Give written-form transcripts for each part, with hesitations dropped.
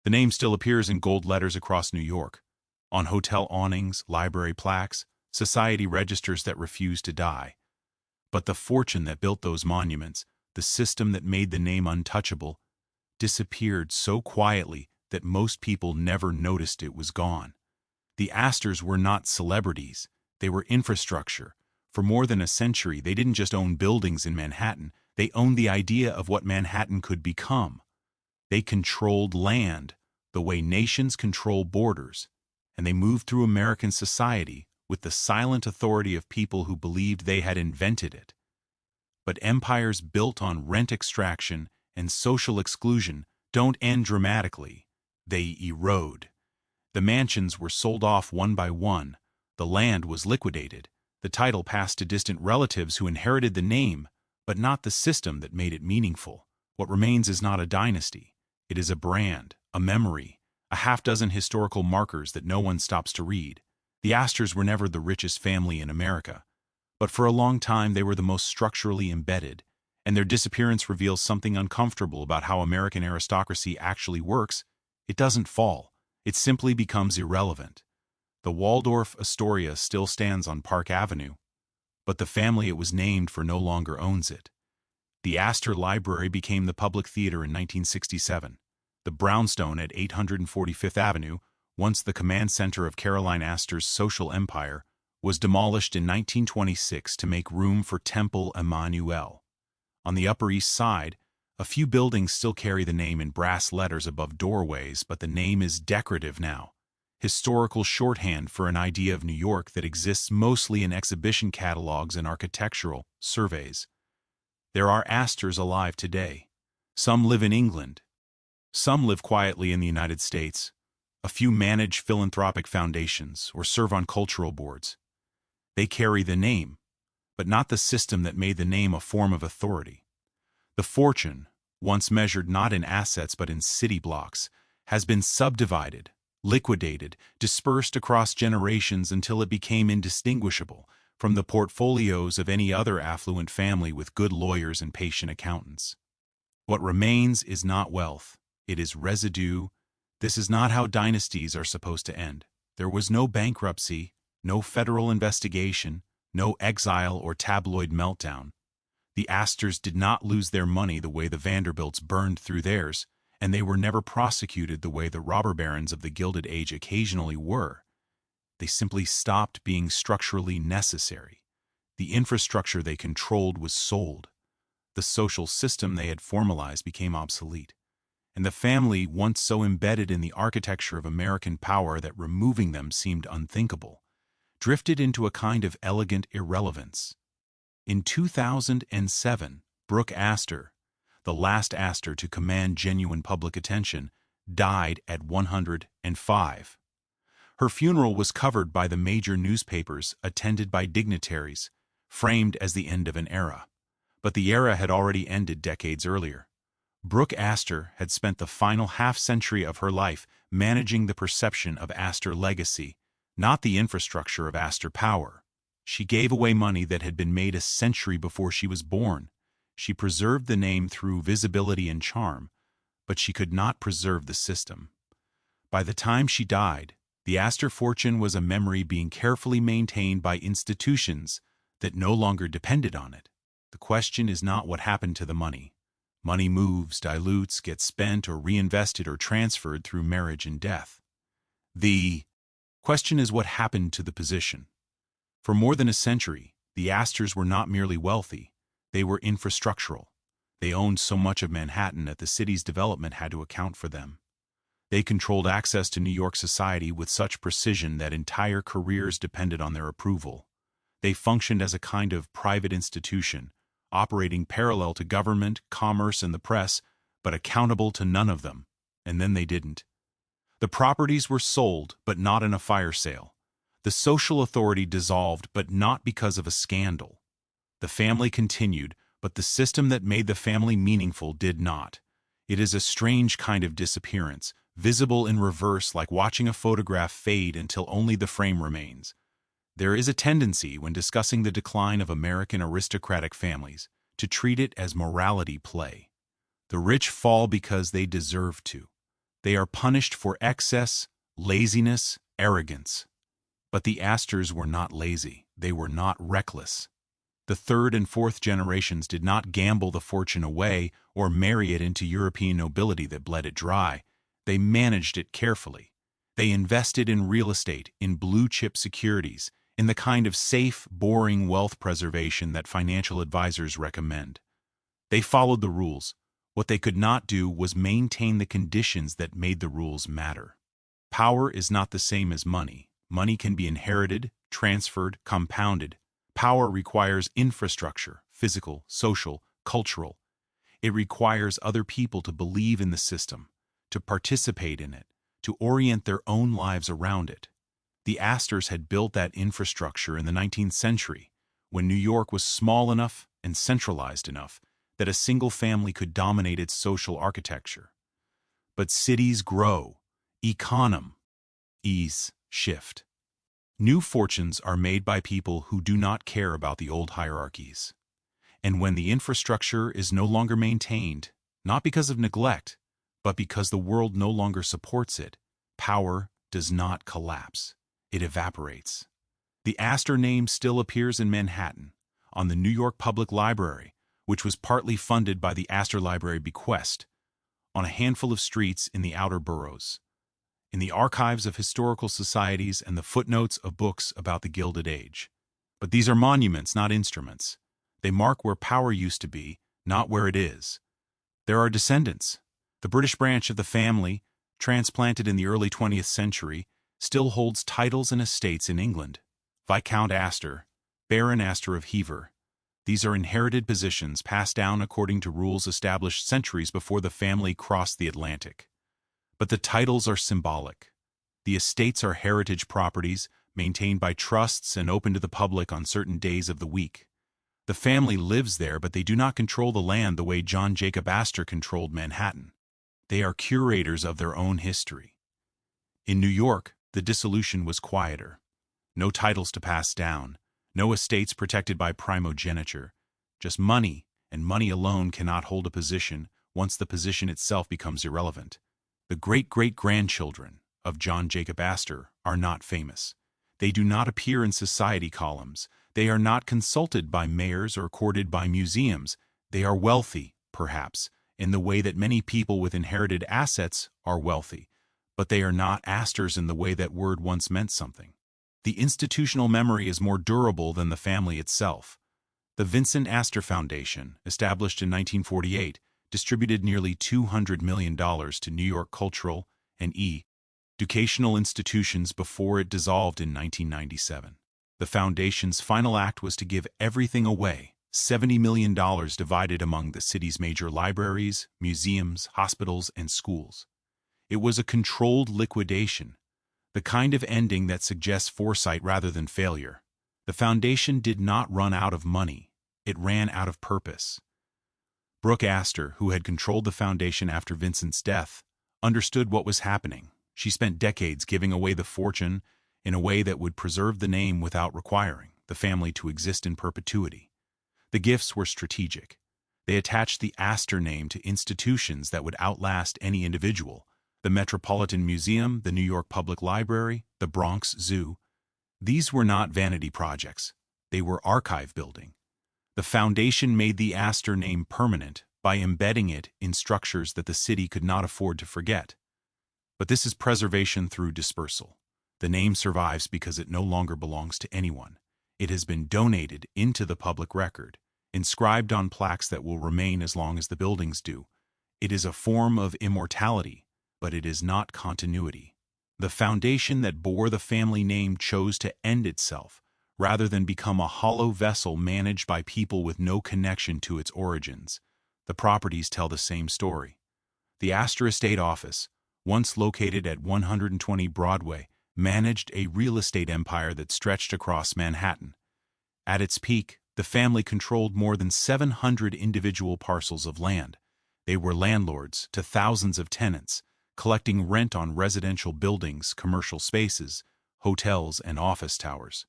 The name still appears in gold letters across New York, on hotel awnings, library plaques, society registers that refuse to die. But the fortune that built those monuments, the system that made the name untouchable, disappeared so quietly that most people never noticed it was gone. The Astors were not celebrities, they were infrastructure. For more than a century, they didn't just own buildings in Manhattan, they owned the idea of what Manhattan could become. They controlled land, the way nations control borders, and they moved through American society with the silent authority of people who believed they had invented it. But empires built on rent extraction and social exclusion don't end dramatically, they erode. The mansions were sold off one by one, the land was liquidated, the title passed to distant relatives who inherited the name, but not the system that made it meaningful. What remains is not a dynasty. It is a brand, a memory, a half-dozen historical markers that no one stops to read. The Astors were never the richest family in America, but for a long time they were the most structurally embedded, and their disappearance reveals something uncomfortable about how American aristocracy actually works. It doesn't fall, it simply becomes irrelevant. The Waldorf Astoria still stands on Park Avenue, but the family it was named for no longer owns it. The Astor Library became the Public Theater in 1967. The brownstone at 845th Avenue, once the command center of Caroline Astor's social empire, was demolished in 1926 to make room for Temple Emmanuel. On the Upper East Side, a few buildings still carry the name in brass letters above doorways, but the name is decorative now. Historical shorthand for an idea of New York that exists mostly in exhibition catalogs and architectural surveys. There are Astors alive today. Some live in England. Some live quietly in the United States. A few manage philanthropic foundations or serve on cultural boards. They carry the name, but not the system that made the name a form of authority. The fortune, once measured not in assets but in city blocks, has been subdivided, liquidated, dispersed across generations until it became indistinguishable from the portfolios of any other affluent family with good lawyers and patient accountants. What remains is not wealth, it is residue. This is not how dynasties are supposed to end. There was no bankruptcy, no federal investigation, no exile or tabloid meltdown. The Astors did not lose their money the way the Vanderbilts burned through theirs, and they were never prosecuted the way the robber barons of the Gilded Age occasionally were. They simply stopped being structurally necessary. The infrastructure they controlled was sold. The social system they had formalized became obsolete. And the family, once so embedded in the architecture of American power that removing them seemed unthinkable, drifted into a kind of elegant irrelevance. In 2007, Brooke Astor, the last Astor to command genuine public attention, died at 105. Her funeral was covered by the major newspapers, attended by dignitaries, framed as the end of an era. But the era had already ended decades earlier. Brooke Astor had spent the final half-century of her life managing the perception of Astor legacy, not the infrastructure of Astor power. She gave away money that had been made a century before she was born. She preserved the name through visibility and charm, but she could not preserve the system. By the time she died, the Astor fortune was a memory being carefully maintained by institutions that no longer depended on it. The question is not what happened to the money. Money moves, dilutes, gets spent or reinvested or transferred through marriage and death. The question is what happened to the position. For more than a century, the Astors were not merely wealthy, they were infrastructural. They owned so much of Manhattan that the city's development had to account for them. They controlled access to New York society with such precision that entire careers depended on their approval. They functioned as a kind of private institution, operating parallel to government, commerce, and the press, but accountable to none of them. And then they didn't. The properties were sold, but not in a fire sale. The social authority dissolved, but not because of a scandal. The family continued, but the system that made the family meaningful did not. It is a strange kind of disappearance, visible in reverse like watching a photograph fade until only the frame remains. There is a tendency, when discussing the decline of American aristocratic families, to treat it as morality play. The rich fall because they deserve to. They are punished for excess, laziness, arrogance. But the Astors were not lazy. They were not reckless. The third and fourth generations did not gamble the fortune away or marry it into European nobility that bled it dry. They managed it carefully. They invested in real estate, in blue-chip securities, in the kind of safe, boring wealth preservation that financial advisors recommend. They followed the rules. What they could not do was maintain the conditions that made the rules matter. Power is not the same as money. Money can be inherited, transferred, compounded. Power requires infrastructure, physical, social, cultural. It requires other people to believe in the system, to participate in it, to orient their own lives around it. The Astors had built that infrastructure in the 19th century, when New York was small enough and centralized enough that a single family could dominate its social architecture. But cities grow, economies shift. New fortunes are made by people who do not care about the old hierarchies. And when the infrastructure is no longer maintained, not because of neglect, but because the world no longer supports it, power does not collapse. It evaporates. The Astor name still appears in Manhattan, on the New York Public Library, which was partly funded by the Astor Library bequest, on a handful of streets in the outer boroughs, in the archives of historical societies and the footnotes of books about the Gilded Age. But these are monuments, not instruments. They mark where power used to be, not where it is. There are descendants. The British branch of the family, transplanted in the early 20th century, still holds titles and estates in England. Viscount Astor, Baron Astor of Hever. These are inherited positions passed down according to rules established centuries before the family crossed the Atlantic. But the titles are symbolic. The estates are heritage properties, maintained by trusts and open to the public on certain days of the week. The family lives there, but they do not control the land the way John Jacob Astor controlled Manhattan. They are curators of their own history. In New York, the dissolution was quieter. No titles to pass down, no estates protected by primogeniture. Just money, and money alone cannot hold a position once the position itself becomes irrelevant. The great-great-grandchildren of John Jacob Astor are not famous. They do not appear in society columns. They are not consulted by mayors or courted by museums. They are wealthy, perhaps, in the way that many people with inherited assets are wealthy. But they are not Astors in the way that word once meant something. The institutional memory is more durable than the family itself. The Vincent Astor Foundation, established in 1948, distributed nearly $200 million to New York cultural and educational institutions before it dissolved in 1997. The foundation's final act was to give everything away, $70 million divided among the city's major libraries, museums, hospitals, and schools. It was a controlled liquidation, the kind of ending that suggests foresight rather than failure. The foundation did not run out of money. It ran out of purpose. Brooke Astor, who had controlled the foundation after Vincent's death, understood what was happening. She spent decades giving away the fortune in a way that would preserve the name without requiring the family to exist in perpetuity. The gifts were strategic. They attached the Astor name to institutions that would outlast any individual: the Metropolitan Museum, the New York Public Library, the Bronx Zoo. These were not vanity projects. They were archive building. The foundation made the Astor name permanent by embedding it in structures that the city could not afford to forget. But this is preservation through dispersal. The name survives because it no longer belongs to anyone. It has been donated into the public record, inscribed on plaques that will remain as long as the buildings do. It is a form of immortality, but it is not continuity. The foundation that bore the family name chose to end itself, rather than become a hollow vessel managed by people with no connection to its origins. The properties tell the same story. The Astor Estate Office, once located at 120 Broadway, managed a real estate empire that stretched across Manhattan. At its peak, the family controlled more than 700 individual parcels of land. They were landlords to thousands of tenants, collecting rent on residential buildings, commercial spaces, hotels, and office towers.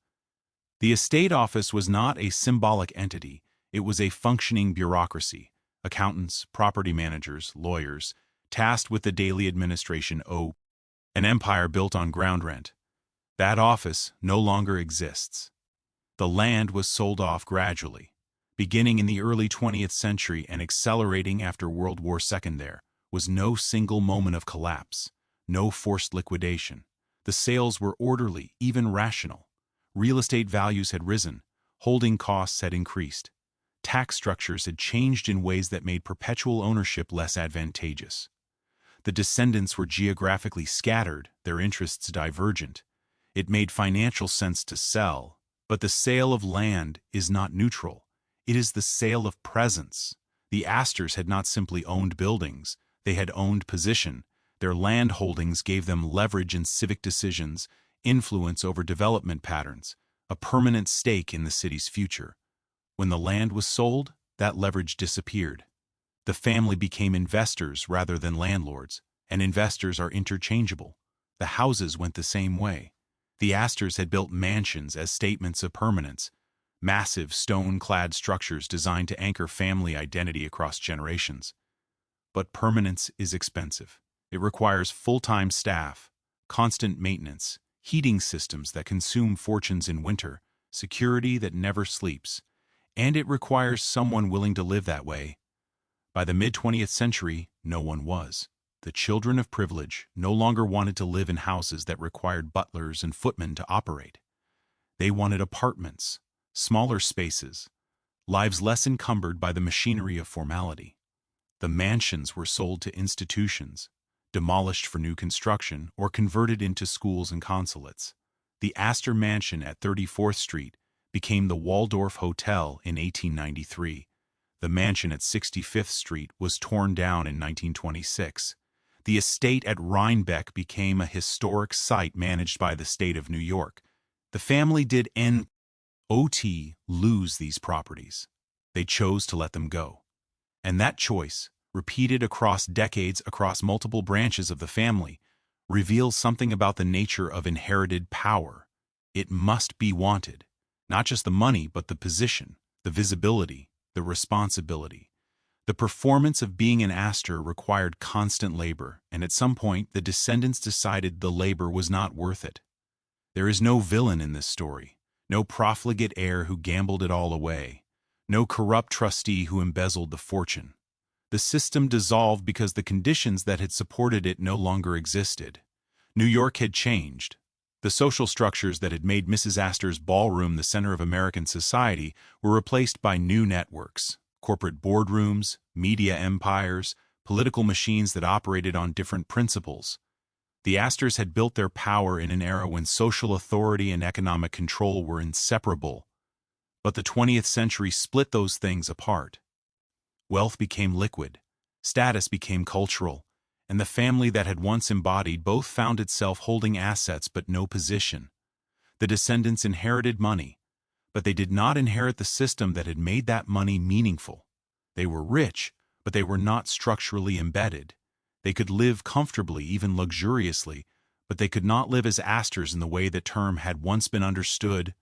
The estate office was not a symbolic entity. It was a functioning bureaucracy: accountants, property managers, lawyers, tasked with the daily administration of an empire built on ground rent. That office no longer exists. The land was sold off gradually, beginning in the early 20th century and accelerating after World War II. There was no single moment of collapse, no forced liquidation. The sales were orderly, even rational. Real estate values had risen, holding costs had increased. Tax structures had changed in ways that made perpetual ownership less advantageous. The descendants were geographically scattered, their interests divergent. It made financial sense to sell, but the sale of land is not neutral. It is the sale of presence. The Astors had not simply owned buildings, they had owned position. Their land holdings gave them leverage in civic decisions, influence over development patterns, a permanent stake in the city's future. When the land was sold, that leverage disappeared. The family became investors rather than landlords, and investors are interchangeable. The houses went the same way. The Astors had built mansions as statements of permanence, massive stone-clad structures designed to anchor family identity across generations. But permanence is expensive. It requires full-time staff, constant maintenance, heating systems that consume fortunes in winter, security that never sleeps, and it requires someone willing to live that way. By the mid-20th century, no one was. The children of privilege no longer wanted to live in houses that required butlers and footmen to operate. They wanted apartments, smaller spaces, lives less encumbered by the machinery of formality. The mansions were sold to institutions, demolished for new construction, or converted into schools and consulates. The Astor Mansion at 34th Street became the Waldorf Hotel in 1893. The mansion at 65th Street was torn down in 1926. The estate at Rhinebeck became a historic site managed by the state of New York. The family did not lose these properties. They chose to let them go. And that choice, repeated across decades across multiple branches of the family, reveals something about the nature of inherited power. It must be wanted. Not just the money, but the position, the visibility, the responsibility. The performance of being an Astor required constant labor, and at some point the descendants decided the labor was not worth it. There is no villain in this story, no profligate heir who gambled it all away, no corrupt trustee who embezzled the fortune. The system dissolved because the conditions that had supported it no longer existed. New York had changed. The social structures that had made Mrs. Astor's ballroom the center of American society were replaced by new networks, corporate boardrooms, media empires, political machines that operated on different principles. The Astors had built their power in an era when social authority and economic control were inseparable. But the 20th century split those things apart. Wealth became liquid, status became cultural, and the family that had once embodied both found itself holding assets but no position. The descendants inherited money, but they did not inherit the system that had made that money meaningful. They were rich, but they were not structurally embedded. They could live comfortably, even luxuriously, but they could not live as Astors in the way the term had once been understood.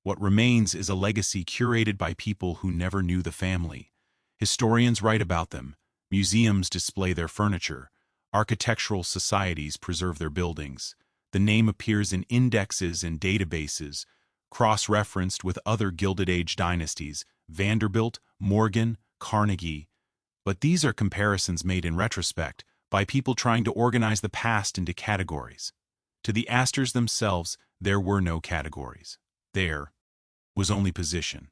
What remains is a legacy curated by people who never knew the family. Historians write about them, museums display their furniture, architectural societies preserve their buildings. The name appears in indexes and databases, cross-referenced with other Gilded Age dynasties, Vanderbilt, Morgan, Carnegie. But these are comparisons made in retrospect by people trying to organize the past into categories. To the Astors themselves, there were no categories. There was only position,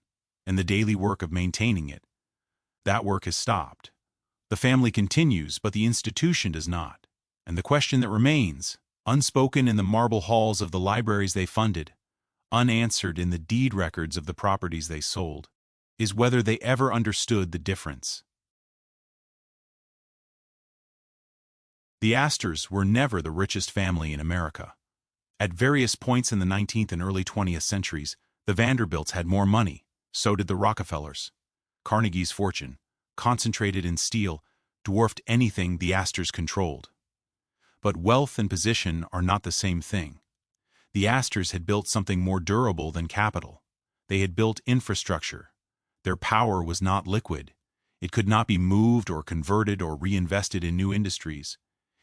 and the daily work of maintaining it. That work has stopped. The family continues, but the institution does not. And the question that remains, unspoken in the marble halls of the libraries they funded, unanswered in the deed records of the properties they sold, is whether they ever understood the difference. The Astors were never the richest family in America. At various points in the 19th and early 20th centuries, the Vanderbilts had more money, so did the Rockefellers. Carnegie's fortune, concentrated in steel, dwarfed anything the Astors controlled. But wealth and position are not the same thing. The Astors had built something more durable than capital. They had built infrastructure. Their power was not liquid. It could not be moved or converted or reinvested in new industries.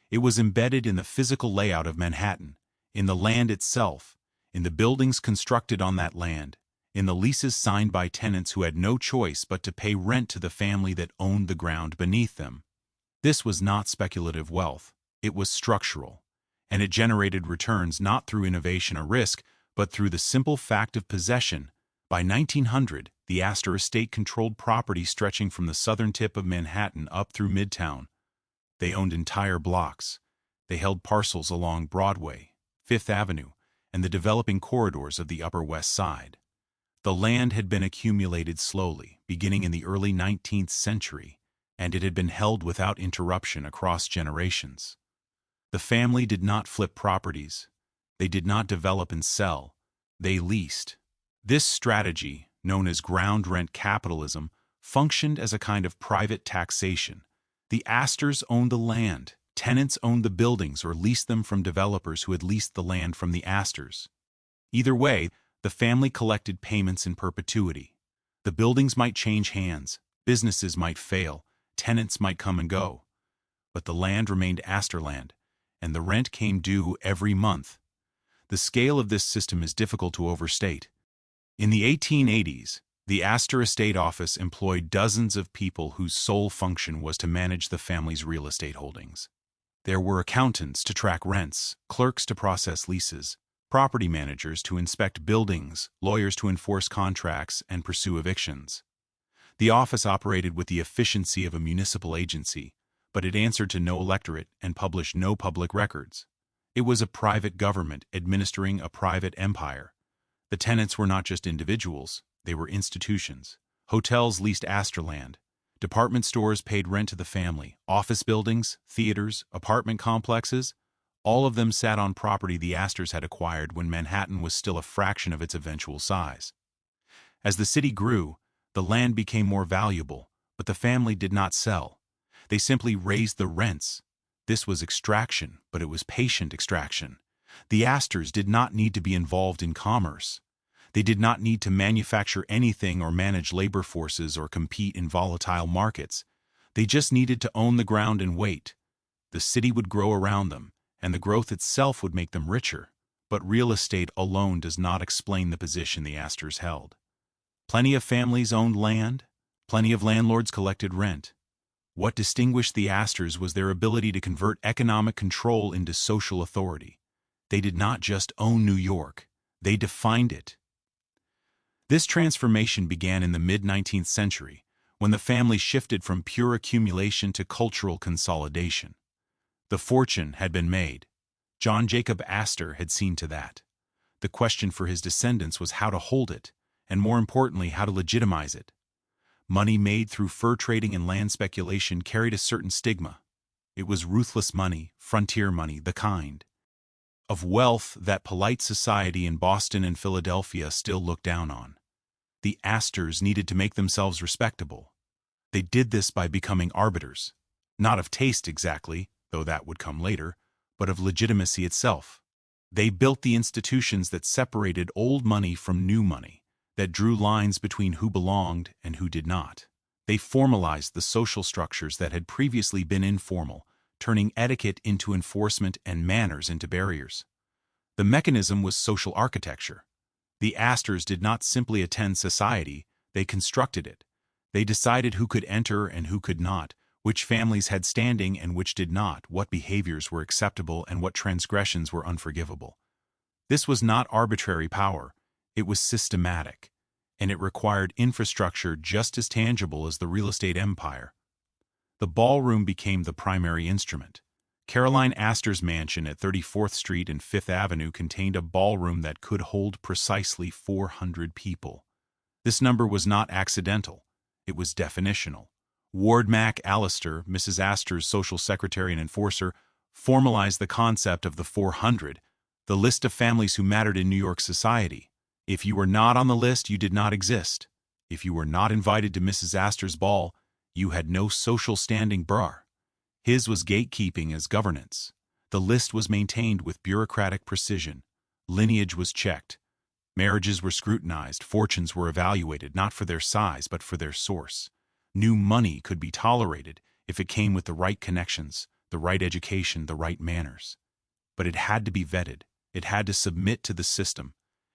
It was embedded in the physical layout of Manhattan, in the land itself, in the buildings constructed on that land, in the leases signed by tenants who had no choice but to pay rent to the family that owned the ground beneath them. This was not speculative wealth. It was structural, and it generated returns not through innovation or risk, but through the simple fact of possession. By 1900, the Astor estate controlled property stretching from the southern tip of Manhattan up through Midtown. They owned entire blocks. They held parcels along Broadway, Fifth Avenue, and the developing corridors of the Upper West Side. The land had been accumulated slowly, beginning in the early 19th century, and it had been held without interruption across generations. The family did not flip properties. They did not develop and sell. They leased. This strategy, known as ground rent capitalism, functioned as a kind of private taxation. The Astors owned the land. Tenants owned the buildings or leased them from developers who had leased the land from the Astors. Either way, the family collected payments in perpetuity. The buildings might change hands, businesses might fail, tenants might come and go. But the land remained Astor land, and the rent came due every month. The scale of this system is difficult to overstate. In the 1880s, the Astor estate office employed dozens of people whose sole function was to manage the family's real estate holdings. There were accountants to track rents, clerks to process leases, property managers to inspect buildings, lawyers to enforce contracts and pursue evictions. The office operated with the efficiency of a municipal agency, but it answered to no electorate and published no public records. It was a private government administering a private empire. The tenants were not just individuals, they were institutions. Hotels leased Astor land. Department stores paid rent to the family. Office buildings, theaters, apartment complexes, all of them sat on property the Astors had acquired when Manhattan was still a fraction of its eventual size. As the city grew, the land became more valuable, but the family did not sell. They simply raised the rents. This was extraction, but it was patient extraction. The Astors did not need to be involved in commerce. They did not need to manufacture anything or manage labor forces or compete in volatile markets. They just needed to own the ground and wait. The city would grow around them, and the growth itself would make them richer. But real estate alone does not explain the position the Astors held. Plenty of families owned land. Plenty of landlords collected rent. What distinguished the Astors was their ability to convert economic control into social authority. They did not just own New York. They defined it. This transformation began in the mid-19th century, when the family shifted from pure accumulation to cultural consolidation. The fortune had been made. John Jacob Astor had seen to that. The question for his descendants was how to hold it, and more importantly, how to legitimize it. Money made through fur trading and land speculation carried a certain stigma. It was ruthless money, frontier money, the kind of wealth that polite society in Boston and Philadelphia still looked down on. The Astors needed to make themselves respectable. They did this by becoming arbiters, not of taste exactly, though that would come later, but of legitimacy itself. They built the institutions that separated old money from new money, that drew lines between who belonged and who did not. They formalized the social structures that had previously been informal, turning etiquette into enforcement and manners into barriers. The mechanism was social architecture. The Astors did not simply attend society, they constructed it. They decided who could enter and who could not, which families had standing and which did not, what behaviors were acceptable and what transgressions were unforgivable. This was not arbitrary power, it was systematic, and it required infrastructure just as tangible as the real estate empire. The ballroom became the primary instrument. Caroline Astor's mansion at 34th Street and 5th Avenue contained a ballroom that could hold precisely 400 people. This number was not accidental, it was definitional. Ward Mack Allister, Mrs. Astor's social secretary and enforcer, formalized the concept of the 400, the list of families who mattered in New York society. If you were not on the list, you did not exist. If you were not invited to Mrs. Astor's ball, you had no social standing. His was gatekeeping as governance. The list was maintained with bureaucratic precision. Lineage was checked. Marriages were scrutinized. Fortunes were evaluated not for their size but for their source. New money could be tolerated if it came with the right connections, the right education, the right manners. But it had to be vetted. It had to submit to the system.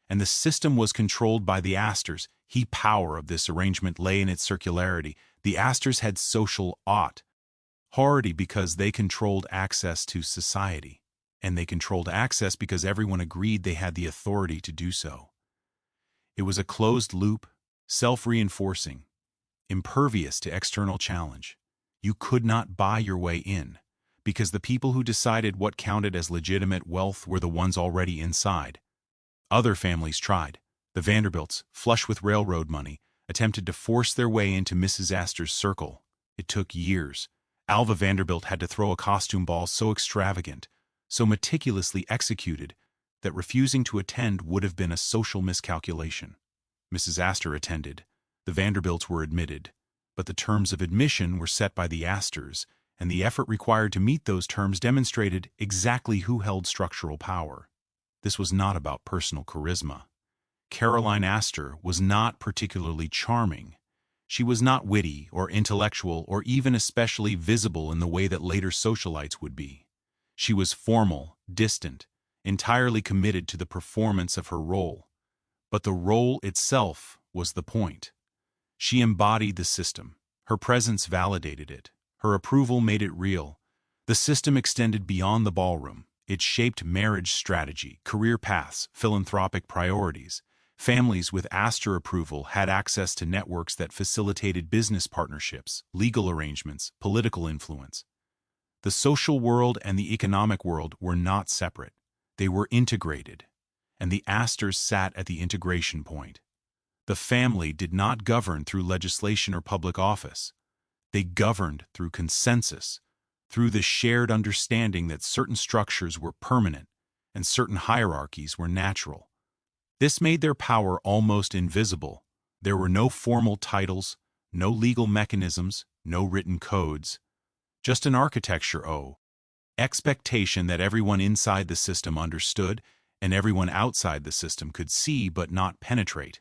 And the system was controlled by the Astors. The power of this arrangement lay in its circularity. The Astors had social authority because they controlled access to society. And they controlled access because everyone agreed they had the authority to do so. It was a closed loop, self-reinforcing, impervious to external challenge. You could not buy your way in, because the people who decided what counted as legitimate wealth were the ones already inside. Other families tried. The Vanderbilts, flush with railroad money, attempted to force their way into Mrs. Astor's circle. It took years. Alva Vanderbilt had to throw a costume ball so extravagant, so meticulously executed, that refusing to attend would have been a social miscalculation. Mrs. Astor attended. The Vanderbilts were admitted, but the terms of admission were set by the Astors, and the effort required to meet those terms demonstrated exactly who held structural power. This was not about personal charisma. Caroline Astor was not particularly charming. She was not witty or intellectual or even especially visible in the way that later socialites would be. She was formal, distant, entirely committed to the performance of her role. But the role itself was the point. She embodied the system. Her presence validated it. Her approval made it real. The system extended beyond the ballroom. It shaped marriage strategy, career paths, philanthropic priorities. Families with Astor approval had access to networks that facilitated business partnerships, legal arrangements, political influence. The social world and the economic world were not separate. They were integrated, and the Astors sat at the integration point. The family did not govern through legislation or public office. They governed through consensus, through the shared understanding that certain structures were permanent and certain hierarchies were natural. This made their power almost invisible. There were no formal titles, no legal mechanisms, no written codes, just an architecture expectation that everyone inside the system understood and everyone outside the system could see but not penetrate.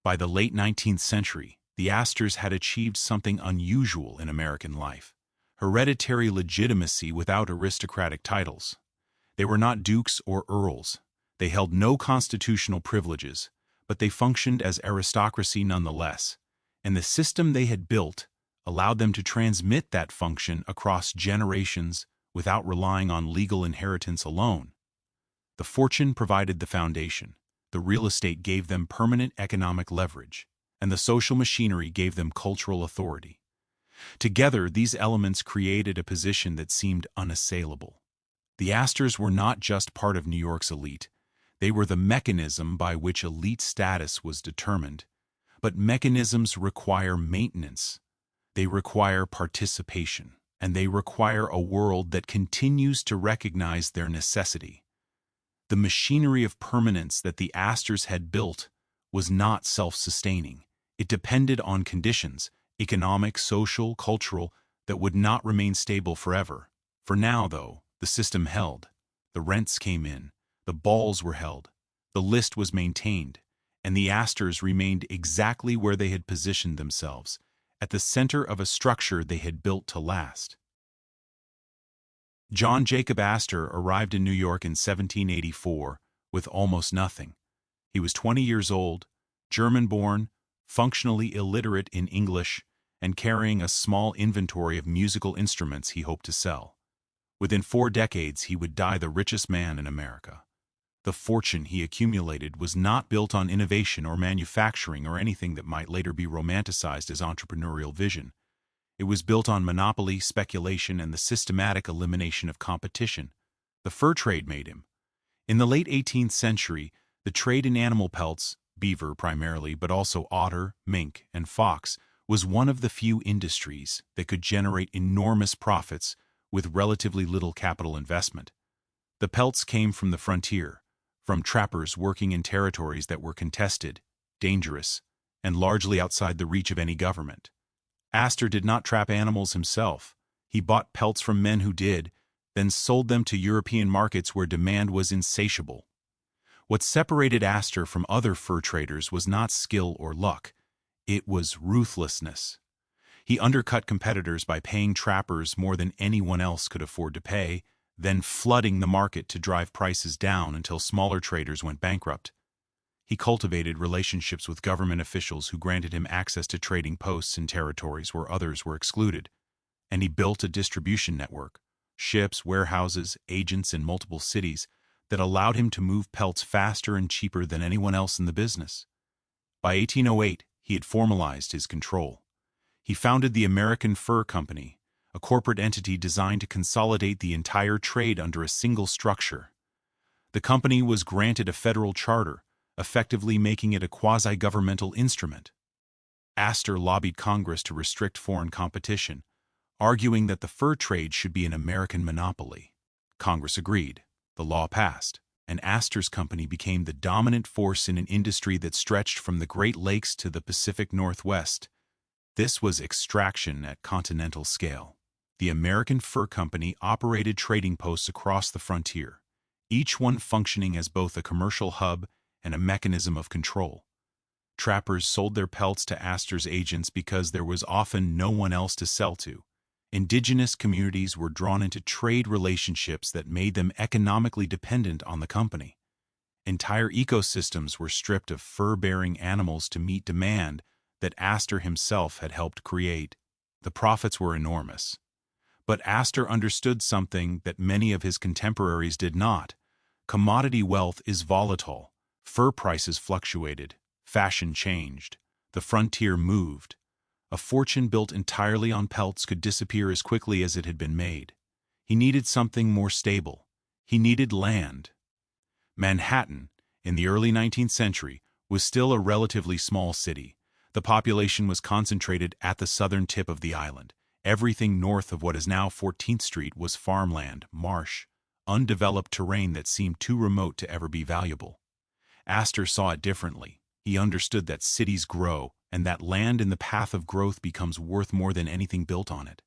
By the late 19th century, the Astors had achieved something unusual in American life: hereditary legitimacy without aristocratic titles. They were not dukes or earls. They held no constitutional privileges, but they functioned as aristocracy nonetheless, and the system they had built allowed them to transmit that function across generations without relying on legal inheritance alone. The fortune provided the foundation, the real estate gave them permanent economic leverage, and the social machinery gave them cultural authority. Together, these elements created a position that seemed unassailable. The Astors were not just part of New York's elite. They were the mechanism by which elite status was determined. But mechanisms require maintenance. They require participation, and they require a world that continues to recognize their necessity. The machinery of permanence that the Astors had built was not self-sustaining. It depended on conditions, economic, social, cultural, that would not remain stable forever. For now, though, the system held. The rents came in. The balls were held. The list was maintained. And the Astors remained exactly where they had positioned themselves, at the center of a structure they had built to last. John Jacob Astor arrived in New York in 1784 with almost nothing. He was 20 years old, German-born, functionally illiterate in English, and carrying a small inventory of musical instruments he hoped to sell. Within 4 decades, he would die the richest man in America. The fortune he accumulated was not built on innovation or manufacturing or anything that might later be romanticized as entrepreneurial vision. It was built on monopoly, speculation, and the systematic elimination of competition. The fur trade made him. In the late 18th century, the trade in animal pelts, beaver primarily, but also otter, mink, and fox, was one of the few industries that could generate enormous profits with relatively little capital investment. The pelts came from the frontier, from trappers working in territories that were contested, dangerous, and largely outside the reach of any government. Astor did not trap animals himself. He bought pelts from men who did, then sold them to European markets where demand was insatiable. What separated Astor from other fur traders was not skill or luck. It was ruthlessness. He undercut competitors by paying trappers more than anyone else could afford to pay, then flooding the market to drive prices down until smaller traders went bankrupt. He cultivated relationships with government officials who granted him access to trading posts in territories where others were excluded. And he built a distribution network, ships, warehouses, agents in multiple cities, that allowed him to move pelts faster and cheaper than anyone else in the business. By 1808, he had formalized his control. He founded the American Fur Company, a corporate entity designed to consolidate the entire trade under a single structure. The company was granted a federal charter, effectively making it a quasi-governmental instrument. Astor lobbied Congress to restrict foreign competition, arguing that the fur trade should be an American monopoly. Congress agreed. The law passed, and Astor's company became the dominant force in an industry that stretched from the Great Lakes to the Pacific Northwest. This was extraction at continental scale. The American Fur Company operated trading posts across the frontier, each one functioning as both a commercial hub and a mechanism of control. Trappers sold their pelts to Astor's agents because there was often no one else to sell to. Indigenous communities were drawn into trade relationships that made them economically dependent on the company. Entire ecosystems were stripped of fur-bearing animals to meet demand that Astor himself had helped create. The profits were enormous. But Astor understood something that many of his contemporaries did not. Commodity wealth is volatile. Fur prices fluctuated. Fashion changed. The frontier moved. A fortune built entirely on pelts could disappear as quickly as it had been made. He needed something more stable. He needed land. Manhattan, in the early 19th century, was still a relatively small city. The population was concentrated at the southern tip of the island. Everything north of what is now 14th Street was farmland, marsh, undeveloped terrain that seemed too remote to ever be valuable. Astor saw it differently. He understood that cities grow, and that land in the path of growth becomes worth more than anything built on it.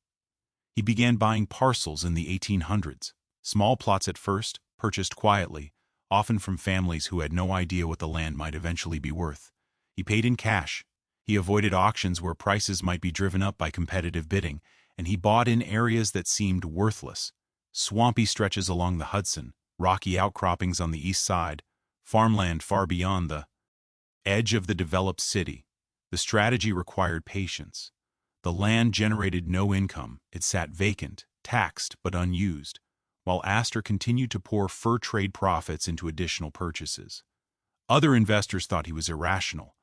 He began buying parcels in the 1800s, small plots at first, purchased quietly, often from families who had no idea what the land might eventually be worth. He paid in cash. He avoided auctions where prices might be driven up by competitive bidding, and he bought in areas that seemed worthless. Swampy stretches along the Hudson, rocky outcroppings on the east side, farmland far beyond the edge of the developed city. The strategy required patience. The land generated no income. It sat vacant, taxed but unused, while Astor continued to pour fur trade profits into additional purchases. Other investors thought he was irrational.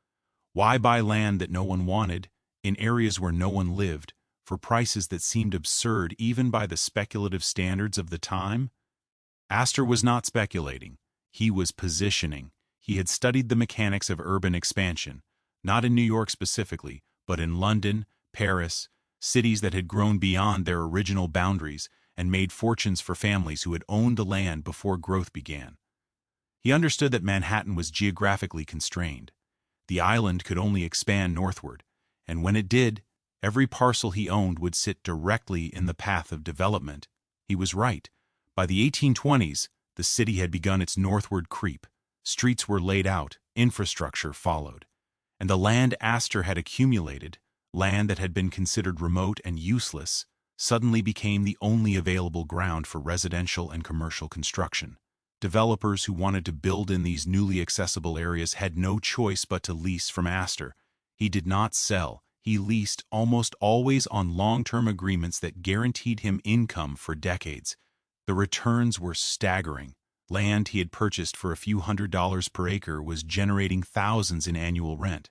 Why buy land that no one wanted, in areas where no one lived, for prices that seemed absurd even by the speculative standards of the time? Astor was not speculating. He was positioning. He had studied the mechanics of urban expansion, not in New York specifically, but in London, Paris, cities that had grown beyond their original boundaries and made fortunes for families who had owned the land before growth began. He understood that Manhattan was geographically constrained. The island could only expand northward, and when it did, every parcel he owned would sit directly in the path of development. He was right. By the 1820s, the city had begun its northward creep. Streets were laid out, infrastructure followed. And the land Astor had accumulated, land that had been considered remote and useless, suddenly became the only available ground for residential and commercial construction. Developers who wanted to build in these newly accessible areas had no choice but to lease from Astor. He did not sell. He leased, almost always on long-term agreements that guaranteed him income for decades. The returns were staggering. Land he had purchased for a few $100s per acre was generating thousands in annual rent.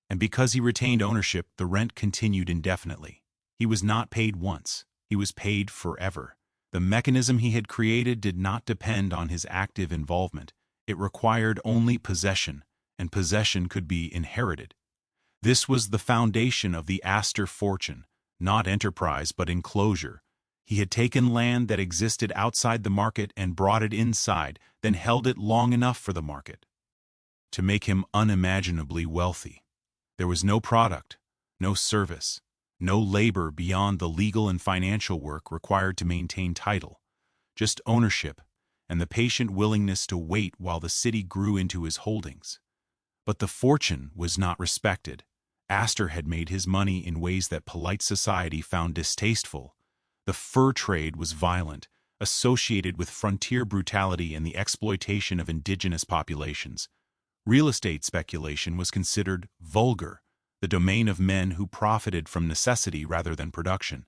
And because he retained ownership, the rent continued indefinitely. He was not paid once. He was paid forever. The mechanism he had created did not depend on his active involvement. It required only possession, and possession could be inherited. This was the foundation of the Astor fortune, not enterprise but enclosure. He had taken land that existed outside the market and brought it inside, then held it long enough for the market to make him unimaginably wealthy. There was no product, no service, no labor beyond the legal and financial work required to maintain title, just ownership and the patient willingness to wait while the city grew into his holdings. But the fortune was not respected. Astor had made his money in ways that polite society found distasteful. The fur trade was violent, associated with frontier brutality and the exploitation of indigenous populations. Real estate speculation was considered vulgar, the domain of men who profited from necessity rather than production.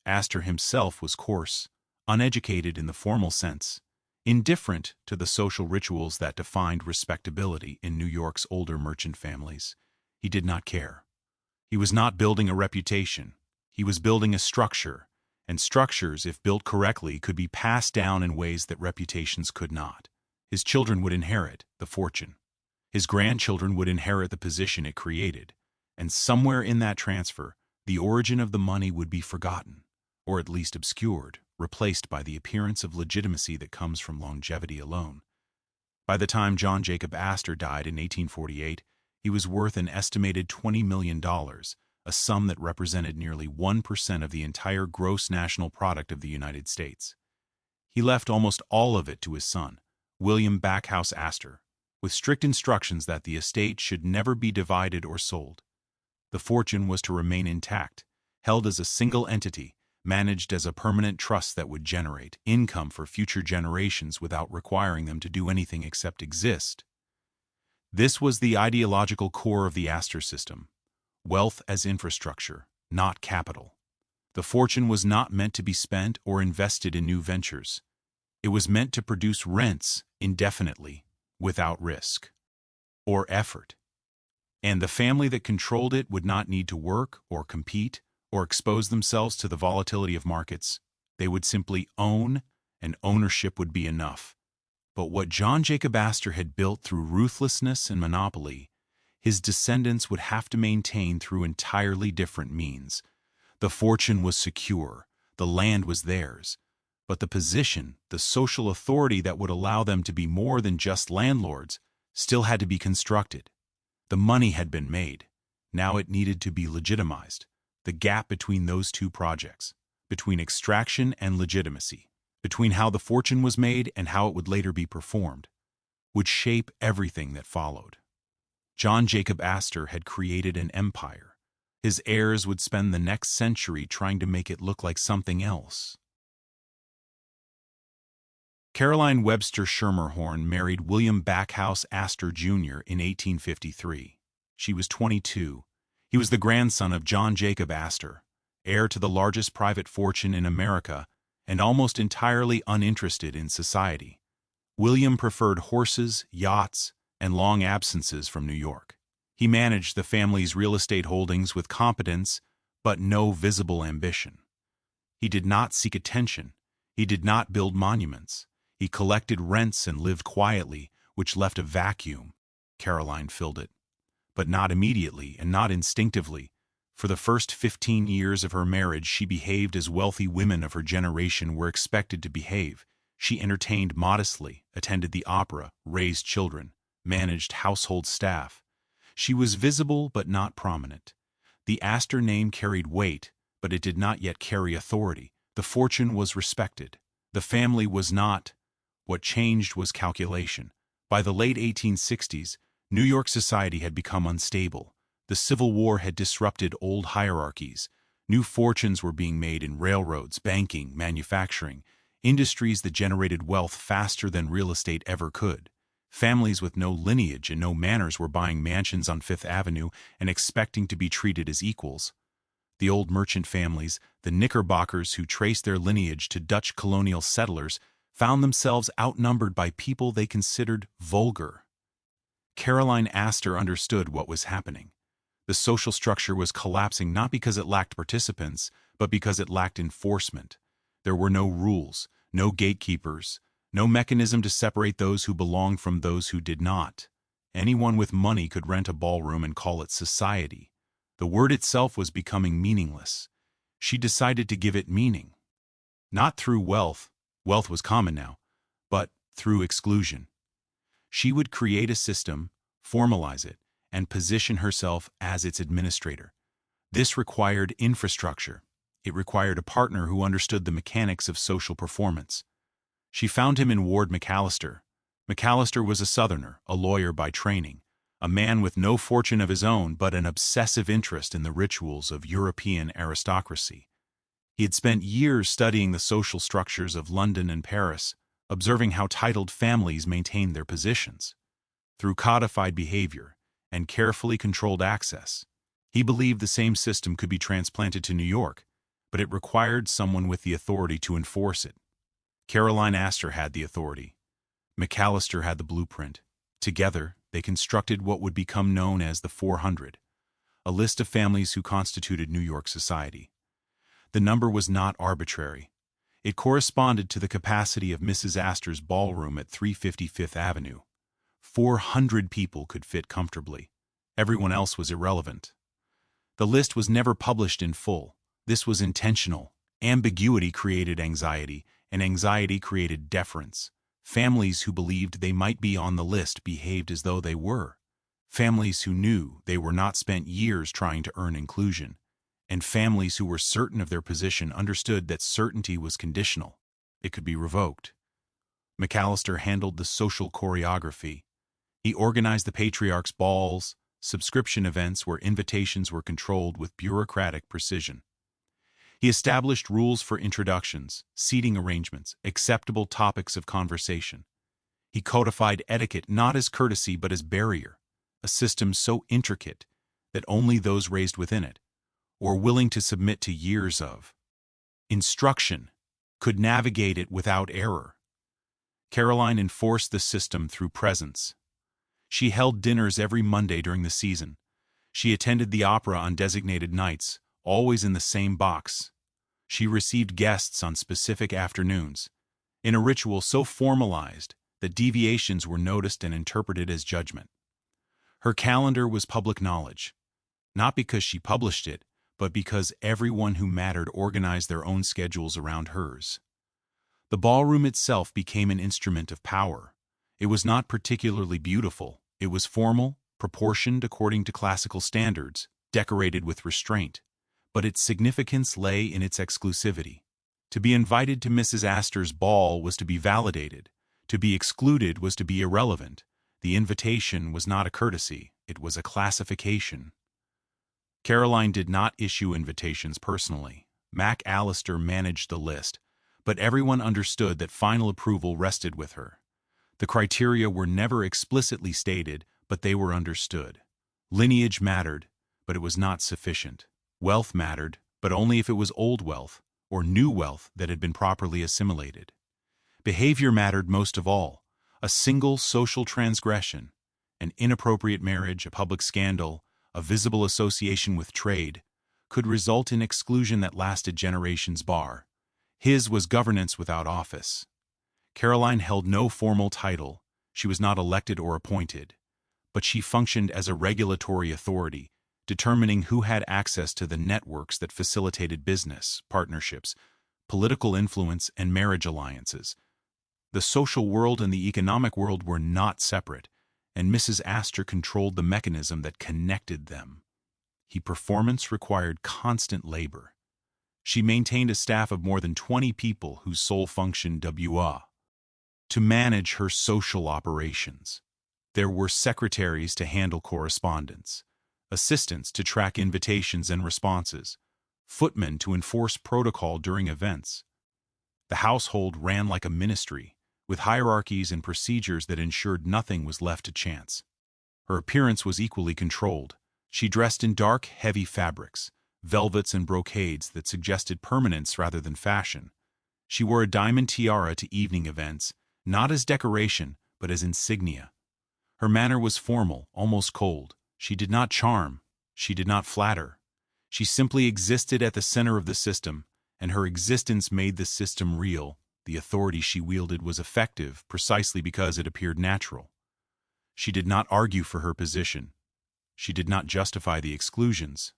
Astor himself was coarse, uneducated in the formal sense, indifferent to the social rituals that defined respectability in New York's older merchant families. He did not care. He was not building a reputation. He was building a structure, and structures, if built correctly, could be passed down in ways that reputations could not. His children would inherit the fortune. His grandchildren would inherit the position it created, and somewhere in that transfer, the origin of the money would be forgotten, or at least obscured, replaced by the appearance of legitimacy that comes from longevity alone. By the time John Jacob Astor died in 1848, he was worth an estimated $20 million, a sum that represented nearly 1% of the entire gross national product of the United States. He left almost all of it to his son, William Backhouse Astor, with strict instructions that the estate should never be divided or sold. The fortune was to remain intact, held as a single entity, managed as a permanent trust that would generate income for future generations without requiring them to do anything except exist. This was the ideological core of the Astor system: wealth as infrastructure, not capital. The fortune was not meant to be spent or invested in new ventures. It was meant to produce rents indefinitely, without risk or effort. And the family that controlled it would not need to work or compete or expose themselves to the volatility of markets. They would simply own, and ownership would be enough. But what John Jacob Astor had built through ruthlessness and monopoly, his descendants would have to maintain through entirely different means. The fortune was secure, the land was theirs, but the position, the social authority that would allow them to be more than just landlords, still had to be constructed. The money had been made. Now it needed to be legitimized. The gap between those two projects, between extraction and legitimacy, between how the fortune was made and how it would later be performed, would shape everything that followed. John Jacob Astor had created an empire. His heirs would spend the next century trying to make it look like something else. Caroline Webster Schermerhorn married William Backhouse Astor Jr. in 1853. She was 22. He was the grandson of John Jacob Astor, heir to the largest private fortune in America, and almost entirely uninterested in society. William preferred horses, yachts, and long absences from New York. He managed the family's real estate holdings with competence, but no visible ambition. He did not seek attention. He did not build monuments. He collected rents and lived quietly, which left a vacuum. Caroline filled it. But not immediately and not instinctively. For the first 15 years of her marriage, she behaved as wealthy women of her generation were expected to behave. She entertained modestly, attended the opera, raised children, managed household staff. She was visible but not prominent. The Astor name carried weight, but it did not yet carry authority. The fortune was respected. The family was not. What changed was calculation. By the late 1860s, New York society had become unstable. The Civil War had disrupted old hierarchies. New fortunes were being made in railroads, banking, manufacturing, industries that generated wealth faster than real estate ever could. Families with no lineage and no manners were buying mansions on Fifth Avenue and expecting to be treated as equals. The old merchant families, the Knickerbockers who traced their lineage to Dutch colonial settlers, found themselves outnumbered by people they considered vulgar. Caroline Astor understood what was happening. The social structure was collapsing not because it lacked participants, but because it lacked enforcement. There were no rules, no gatekeepers, no mechanism to separate those who belonged from those who did not. Anyone with money could rent a ballroom and call it society. The word itself was becoming meaningless. She decided to give it meaning. Not through wealth was common now, but through exclusion. She would create a system, formalize it, and position herself as its administrator. This required infrastructure. It required a partner who understood the mechanics of social performance. She found him in Ward McAllister. McAllister was a Southerner, a lawyer by training, a man with no fortune of his own but an obsessive interest in the rituals of European aristocracy. He had spent years studying the social structures of London and Paris, observing how titled families maintained their positions. Through codified behavior and carefully controlled access, he believed the same system could be transplanted to New York, but it required someone with the authority to enforce it. Caroline Astor had the authority. McAllister had the blueprint. Together, they constructed what would become known as the 400, a list of families who constituted New York society. The number was not arbitrary. It corresponded to the capacity of Mrs. Astor's ballroom at 350 Fifth Avenue. 400 people could fit comfortably. Everyone else was irrelevant. The list was never published in full. This was intentional. Ambiguity created anxiety, and anxiety created deference. Families who believed they might be on the list behaved as though they were. Families who knew they were not spent years trying to earn inclusion. And families who were certain of their position understood that certainty was conditional. It could be revoked. McAllister handled the social choreography. He organized the patriarch's balls, subscription events where invitations were controlled with bureaucratic precision. He established rules for introductions, seating arrangements, acceptable topics of conversation. He codified etiquette not as courtesy but as barrier, a system so intricate that only those raised within it, or willing to submit to years of instruction, could navigate it without error. Caroline enforced the system through presence. She held dinners every Monday during the season. She attended the opera on designated nights, always in the same box. She received guests on specific afternoons, in a ritual so formalized that deviations were noticed and interpreted as judgment. Her calendar was public knowledge, not because she published it, but because everyone who mattered organized their own schedules around hers. The ballroom itself became an instrument of power. It was not particularly beautiful. It was formal, proportioned according to classical standards, decorated with restraint. But its significance lay in its exclusivity. To be invited to Mrs. Astor's ball was to be validated. To be excluded was to be irrelevant. The invitation was not a courtesy, it was a classification. Caroline did not issue invitations personally. McAllister managed the list, but everyone understood that final approval rested with her. The criteria were never explicitly stated, but they were understood. Lineage mattered, but it was not sufficient. Wealth mattered, but only if it was old wealth, or new wealth that had been properly assimilated. Behavior mattered most of all. A single social transgression, an inappropriate marriage, a public scandal, a visible association with trade, could result in exclusion that lasted generations bar. His was governance without office. Caroline held no formal title. She was not elected or appointed, but she functioned as a regulatory authority, determining who had access to the networks that facilitated business, partnerships, political influence, and marriage alliances. The social world and the economic world were not separate, and Mrs. Astor controlled the mechanism that connected them. Her performance required constant labor. She maintained a staff of more than 20 people whose sole function was to manage her social operations. There were secretaries to handle correspondence, assistants to track invitations and responses, footmen to enforce protocol during events. The household ran like a ministry, with hierarchies and procedures that ensured nothing was left to chance. Her appearance was equally controlled. She dressed in dark, heavy fabrics, velvets and brocades that suggested permanence rather than fashion. She wore a diamond tiara to evening events, not as decoration, but as insignia. Her manner was formal, almost cold. She did not charm. She did not flatter. She simply existed at the center of the system, and her existence made the system real. The authority she wielded was effective precisely because it appeared natural. She did not argue for her position. She did not justify the exclusions.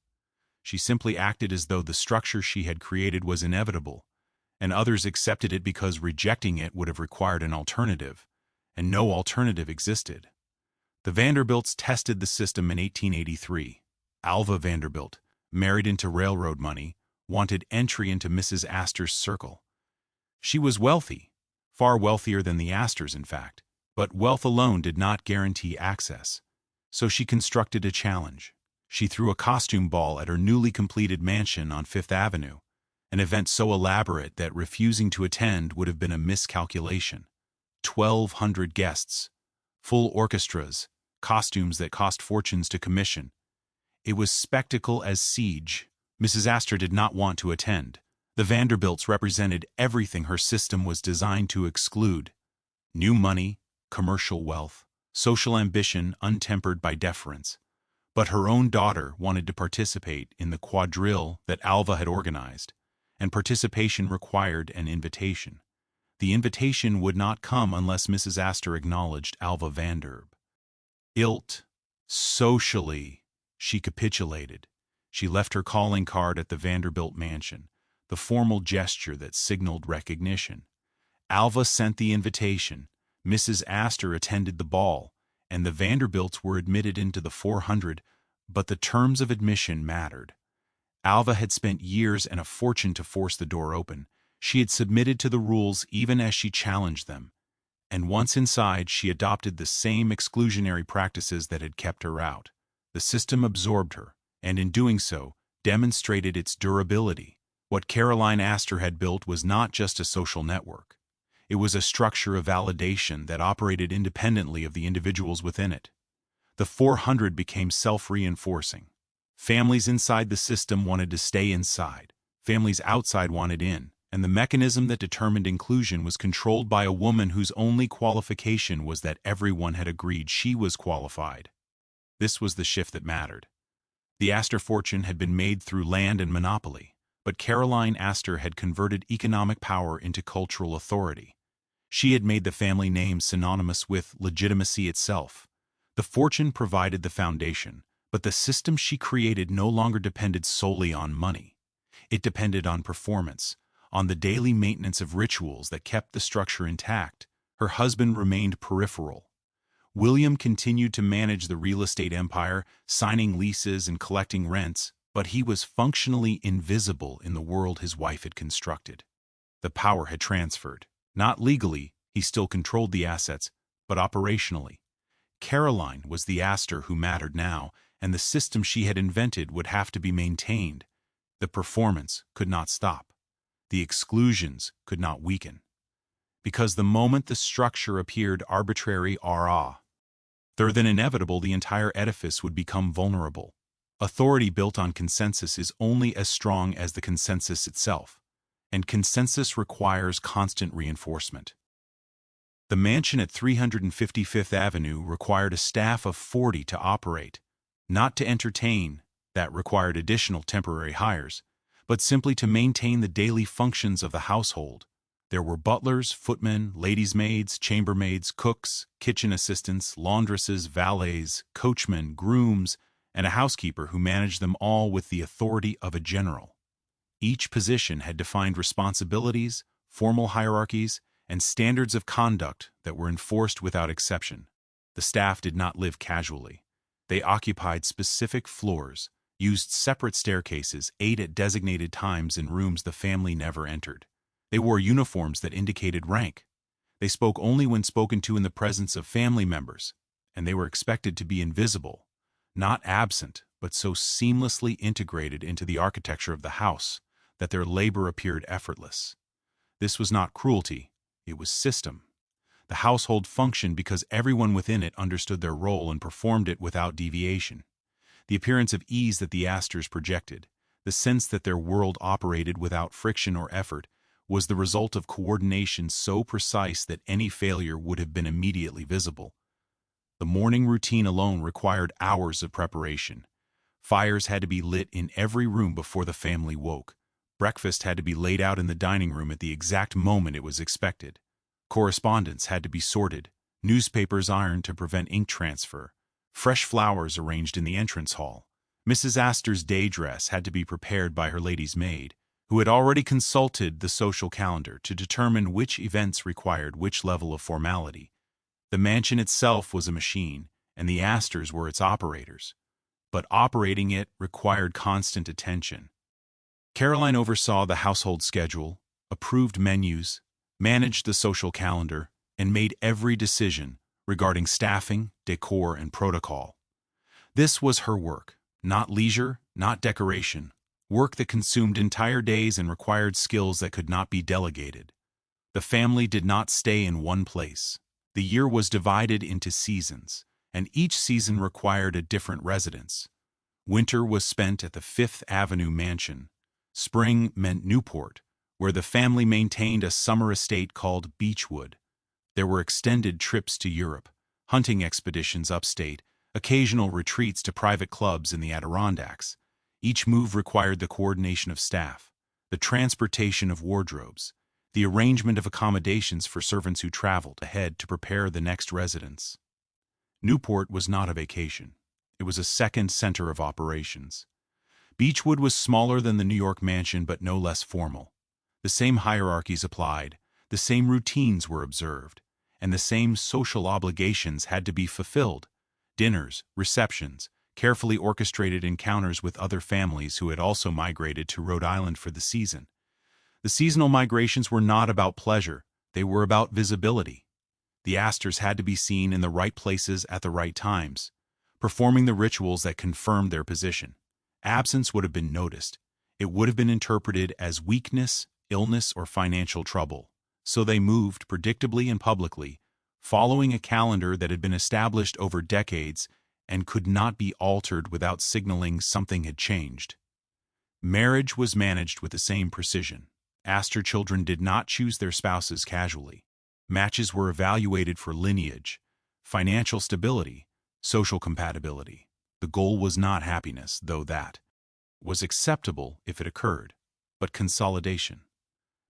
She simply acted as though the structure she had created was inevitable, and others accepted it because rejecting it would have required an alternative, and no alternative existed. The Vanderbilts tested the system in 1883. Alva Vanderbilt, married into railroad money, wanted entry into Mrs. Astor's circle. She was wealthy, far wealthier than the Astors in fact, but wealth alone did not guarantee access. So she constructed a challenge. She threw a costume ball at her newly completed mansion on Fifth Avenue, an event so elaborate that refusing to attend would have been a miscalculation. 1,200 guests, full orchestras, costumes that cost fortunes to commission. It was spectacle as siege. Mrs. Astor did not want to attend. The Vanderbilts represented everything her system was designed to exclude: new money, commercial wealth, social ambition untempered by deference. But her own daughter wanted to participate in the quadrille that Alva had organized, and participation required an invitation. The invitation would not come unless Mrs. Astor acknowledged Alva Vanderb. Socially, she capitulated. She left her calling card at the Vanderbilt mansion, the formal gesture that signaled recognition. Alva sent the invitation, Mrs. Astor attended the ball, and the Vanderbilts were admitted into the 400, but the terms of admission mattered. Alva had spent years and a fortune to force the door open. She had submitted to the rules even as she challenged them. And once inside, she adopted the same exclusionary practices that had kept her out. The system absorbed her, and in doing so, demonstrated its durability. What Caroline Astor had built was not just a social network. It was a structure of validation that operated independently of the individuals within it. The 400 became self-reinforcing. Families inside the system wanted to stay inside. Families outside wanted in. And the mechanism that determined inclusion was controlled by a woman whose only qualification was that everyone had agreed she was qualified. This was the shift that mattered. The Astor fortune had been made through land and monopoly, but Caroline Astor had converted economic power into cultural authority. She had made the family name synonymous with legitimacy itself. The fortune provided the foundation, but the system she created no longer depended solely on money. It depended on performance, on the daily maintenance of rituals that kept the structure intact. Her husband remained peripheral. William continued to manage the real estate empire, signing leases and collecting rents, but he was functionally invisible in the world his wife had constructed. The power had transferred. Not legally, he still controlled the assets, but operationally. Caroline was the Astor who mattered now, and the system she had invented would have to be maintained. The performance could not stop. The exclusions could not weaken. Because the moment the structure appeared arbitrary than inevitable, the entire edifice would become vulnerable. Authority built on consensus is only as strong as the consensus itself, and consensus requires constant reinforcement. The mansion at 355th Avenue required a staff of 40 to operate, not to entertain, that required additional temporary hires, but simply to maintain the daily functions of the household. There were butlers, footmen, ladies' maids, chambermaids, cooks, kitchen assistants, laundresses, valets, coachmen, grooms, and a housekeeper who managed them all with the authority of a general. Each position had defined responsibilities, formal hierarchies, and standards of conduct that were enforced without exception. The staff did not live casually. They occupied specific floors, used separate staircases, ate at designated times in rooms the family never entered. They wore uniforms that indicated rank. They spoke only when spoken to in the presence of family members, and they were expected to be invisible, not absent, but so seamlessly integrated into the architecture of the house that their labor appeared effortless. This was not cruelty, it was system. The household functioned because everyone within it understood their role and performed it without deviation. The appearance of ease that the Astors projected, the sense that their world operated without friction or effort, was the result of coordination so precise that any failure would have been immediately visible. The morning routine alone required hours of preparation. Fires had to be lit in every room before the family woke. Breakfast had to be laid out in the dining room at the exact moment it was expected. Correspondence had to be sorted, newspapers ironed to prevent ink transfer, fresh flowers arranged in the entrance hall. Mrs. Astor's day dress had to be prepared by her lady's maid, who had already consulted the social calendar to determine which events required which level of formality. The mansion itself was a machine, and the Astors were its operators. But operating it required constant attention. Caroline oversaw the household schedule, approved menus, managed the social calendar, and made every decision regarding staffing, decor, and protocol. This was her work, not leisure, not decoration, work that consumed entire days and required skills that could not be delegated. The family did not stay in one place. The year was divided into seasons, and each season required a different residence. Winter was spent at the Fifth Avenue mansion. Spring meant Newport, where the family maintained a summer estate called Beechwood. There were extended trips to Europe, hunting expeditions upstate, occasional retreats to private clubs in the Adirondacks. Each move required the coordination of staff, the transportation of wardrobes, the arrangement of accommodations for servants who traveled ahead to prepare the next residence. Newport was not a vacation. It was a second center of operations. Beechwood was smaller than the New York mansion but no less formal. The same hierarchies applied, the same routines were observed, and the same social obligations had to be fulfilled. Dinners, receptions, carefully orchestrated encounters with other families who had also migrated to Rhode Island for the season. The seasonal migrations were not about pleasure, they were about visibility. The Astors had to be seen in the right places at the right times, performing the rituals that confirmed their position. Absence would have been noticed. It would have been interpreted as weakness, illness, or financial trouble. So they moved predictably and publicly, following a calendar that had been established over decades and could not be altered without signaling something had changed. Marriage was managed with the same precision. Astor children did not choose their spouses casually. Matches were evaluated for lineage, financial stability, social compatibility. The goal was not happiness, though that was acceptable if it occurred, but consolidation.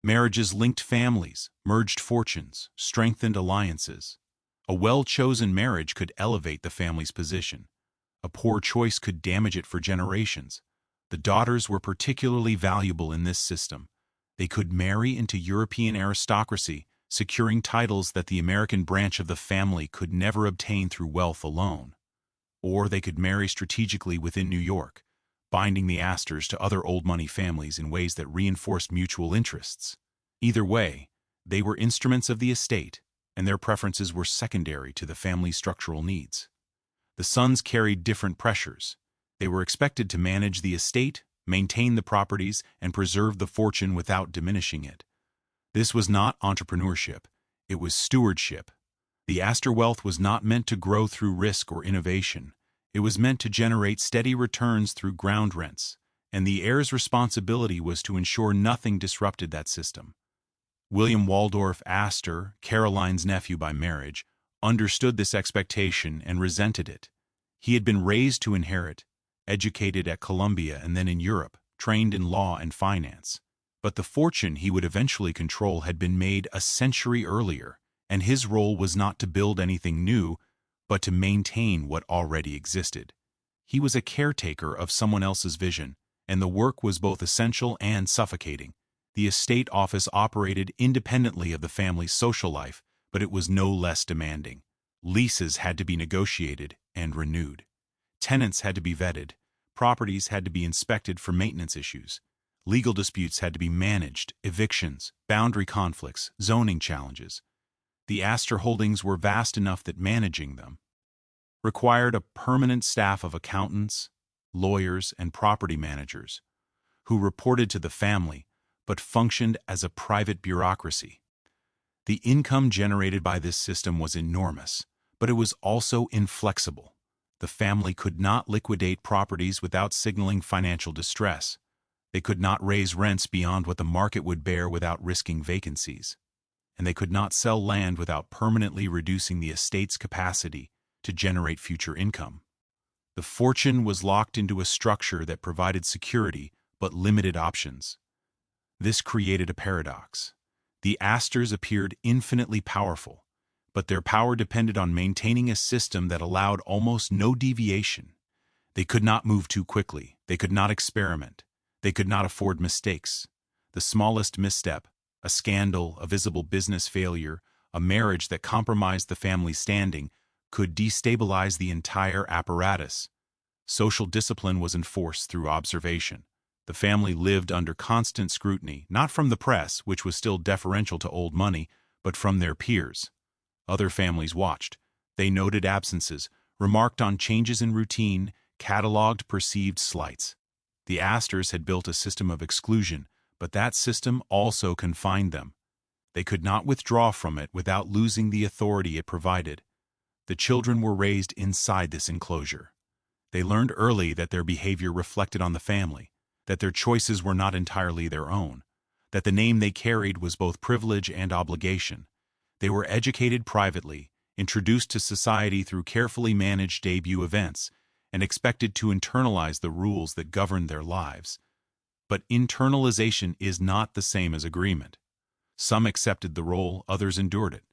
Marriages linked families, merged fortunes, strengthened alliances. A well-chosen marriage could elevate the family's position. A poor choice could damage it for generations. The daughters were particularly valuable in this system. They could marry into European aristocracy, securing titles that the American branch of the family could never obtain through wealth alone. Or they could marry strategically within New York, binding the Astors to other old-money families in ways that reinforced mutual interests. Either way, they were instruments of the estate, and their preferences were secondary to the family's structural needs. The sons carried different pressures. They were expected to manage the estate, maintain the properties, and preserve the fortune without diminishing it. This was not entrepreneurship, it was stewardship. The Astor wealth was not meant to grow through risk or innovation. It was meant to generate steady returns through ground rents, and the heir's responsibility was to ensure nothing disrupted that system. William Waldorf Astor, Caroline's nephew by marriage, understood this expectation and resented it. He had been raised to inherit, educated at Columbia and then in Europe, trained in law and finance. But the fortune he would eventually control had been made a century earlier, and his role was not to build anything new, but to maintain what already existed. He was a caretaker of someone else's vision, and the work was both essential and suffocating. The estate office operated independently of the family's social life, but it was no less demanding. Leases had to be negotiated and renewed. Tenants had to be vetted. Properties had to be inspected for maintenance issues. Legal disputes had to be managed, evictions, boundary conflicts, zoning challenges. The Astor holdings were vast enough that managing them required a permanent staff of accountants, lawyers, and property managers who reported to the family but functioned as a private bureaucracy. The income generated by this system was enormous, but it was also inflexible. The family could not liquidate properties without signaling financial distress. They could not raise rents beyond what the market would bear without risking vacancies. And they could not sell land without permanently reducing the estate's capacity to generate future income. The fortune was locked into a structure that provided security but limited options. This created a paradox. The Astors appeared infinitely powerful, but their power depended on maintaining a system that allowed almost no deviation. They could not move too quickly. They could not experiment. They could not afford mistakes. The smallest misstep, a scandal, a visible business failure, a marriage that compromised the family's standing, could destabilize the entire apparatus. Social discipline was enforced through observation. The family lived under constant scrutiny, not from the press, which was still deferential to old money, but from their peers. Other families watched. They noted absences, remarked on changes in routine, cataloged perceived slights. The Astors had built a system of exclusion, but that system also confined them. They could not withdraw from it without losing the authority it provided. The children were raised inside this enclosure. They learned early that their behavior reflected on the family, that their choices were not entirely their own, that the name they carried was both privilege and obligation. They were educated privately, introduced to society through carefully managed debut events, and expected to internalize the rules that governed their lives. But internalization is not the same as agreement. Some accepted the role, others endured it,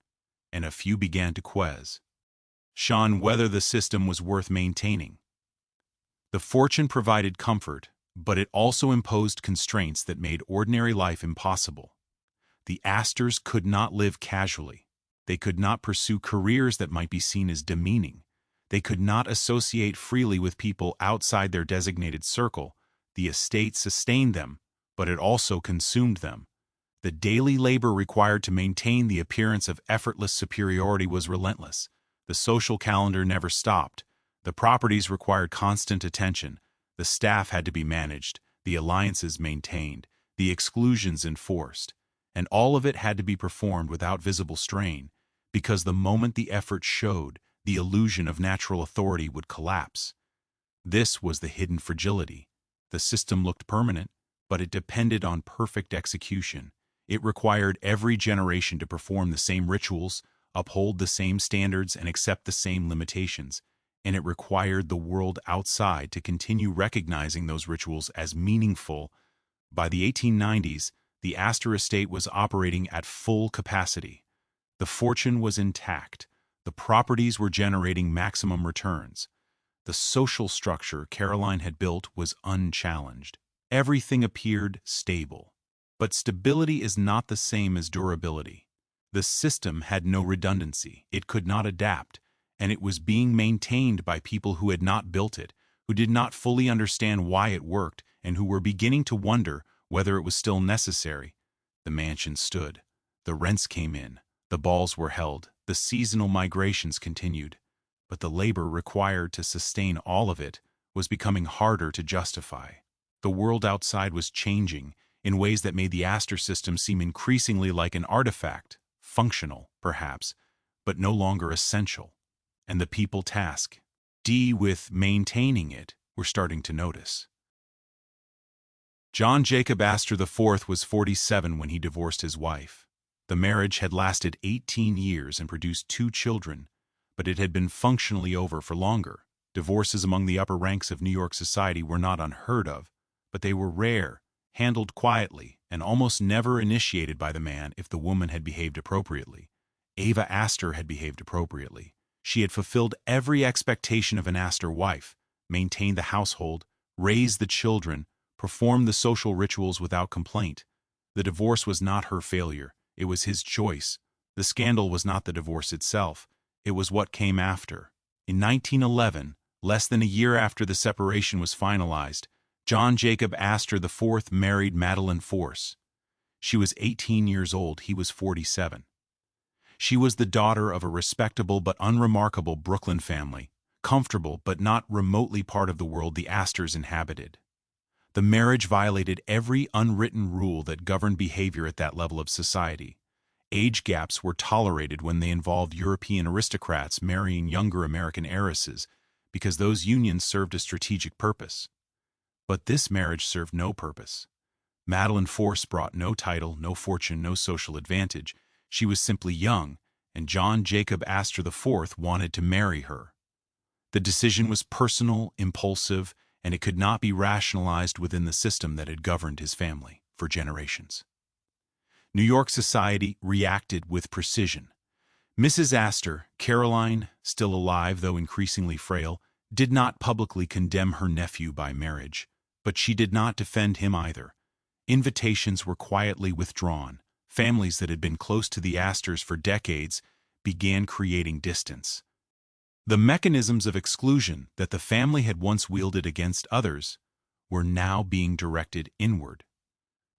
and a few began to question whether the system was worth maintaining. The fortune provided comfort, but it also imposed constraints that made ordinary life impossible. The Astors could not live casually. They could not pursue careers that might be seen as demeaning. They could not associate freely with people outside their designated circle. The estate sustained them, but it also consumed them. The daily labor required to maintain the appearance of effortless superiority was relentless. The social calendar never stopped. The properties required constant attention. The staff had to be managed, the alliances maintained, the exclusions enforced. And all of it had to be performed without visible strain, because the moment the effort showed, the illusion of natural authority would collapse. This was the hidden fragility. The system looked permanent, but it depended on perfect execution. It required every generation to perform the same rituals, uphold the same standards, and accept the same limitations. And it required the world outside to continue recognizing those rituals as meaningful. By the 1890s, the Astor estate was operating at full capacity. The fortune was intact. The properties were generating maximum returns. The social structure Caroline had built was unchallenged. Everything appeared stable. But stability is not the same as durability. The system had no redundancy. It could not adapt, and it was being maintained by people who had not built it, who did not fully understand why it worked, and who were beginning to wonder whether it was still necessary. The mansion stood. The rents came in. The balls were held. The seasonal migrations continued. But the labor required to sustain all of it was becoming harder to justify. The world outside was changing in ways that made the Astor system seem increasingly like an artifact, functional, perhaps, but no longer essential. And the people tasked with maintaining it were starting to notice. John Jacob Astor IV was 47 when he divorced his wife. The marriage had lasted 18 years and produced 2 children, but it had been functionally over for longer. Divorces among the upper ranks of New York society were not unheard of, but they were rare, handled quietly, and almost never initiated by the man if the woman had behaved appropriately. Ava Astor had behaved appropriately. She had fulfilled every expectation of an Astor wife, maintained the household, raised the children, performed the social rituals without complaint. The divorce was not her failure. It was his choice. The scandal was not the divorce itself. It was what came after. In 1911, less than a year after the separation was finalized, John Jacob Astor IV married Madeline Force. She was 18 years old. He was 47. She was the daughter of a respectable but unremarkable Brooklyn family, comfortable but not remotely part of the world the Astors inhabited. The marriage violated every unwritten rule that governed behavior at that level of society. Age gaps were tolerated when they involved European aristocrats marrying younger American heiresses because those unions served a strategic purpose. But this marriage served no purpose. Madeline Force brought no title, no fortune, no social advantage. She was simply young, and John Jacob Astor IV wanted to marry her. The decision was personal, impulsive, and it could not be rationalized within the system that had governed his family for generations. New York society reacted with precision. Mrs. Astor, Caroline, still alive though increasingly frail, did not publicly condemn her nephew by marriage, but she did not defend him either. Invitations were quietly withdrawn. Families that had been close to the Astors for decades began creating distance. The mechanisms of exclusion that the family had once wielded against others were now being directed inward.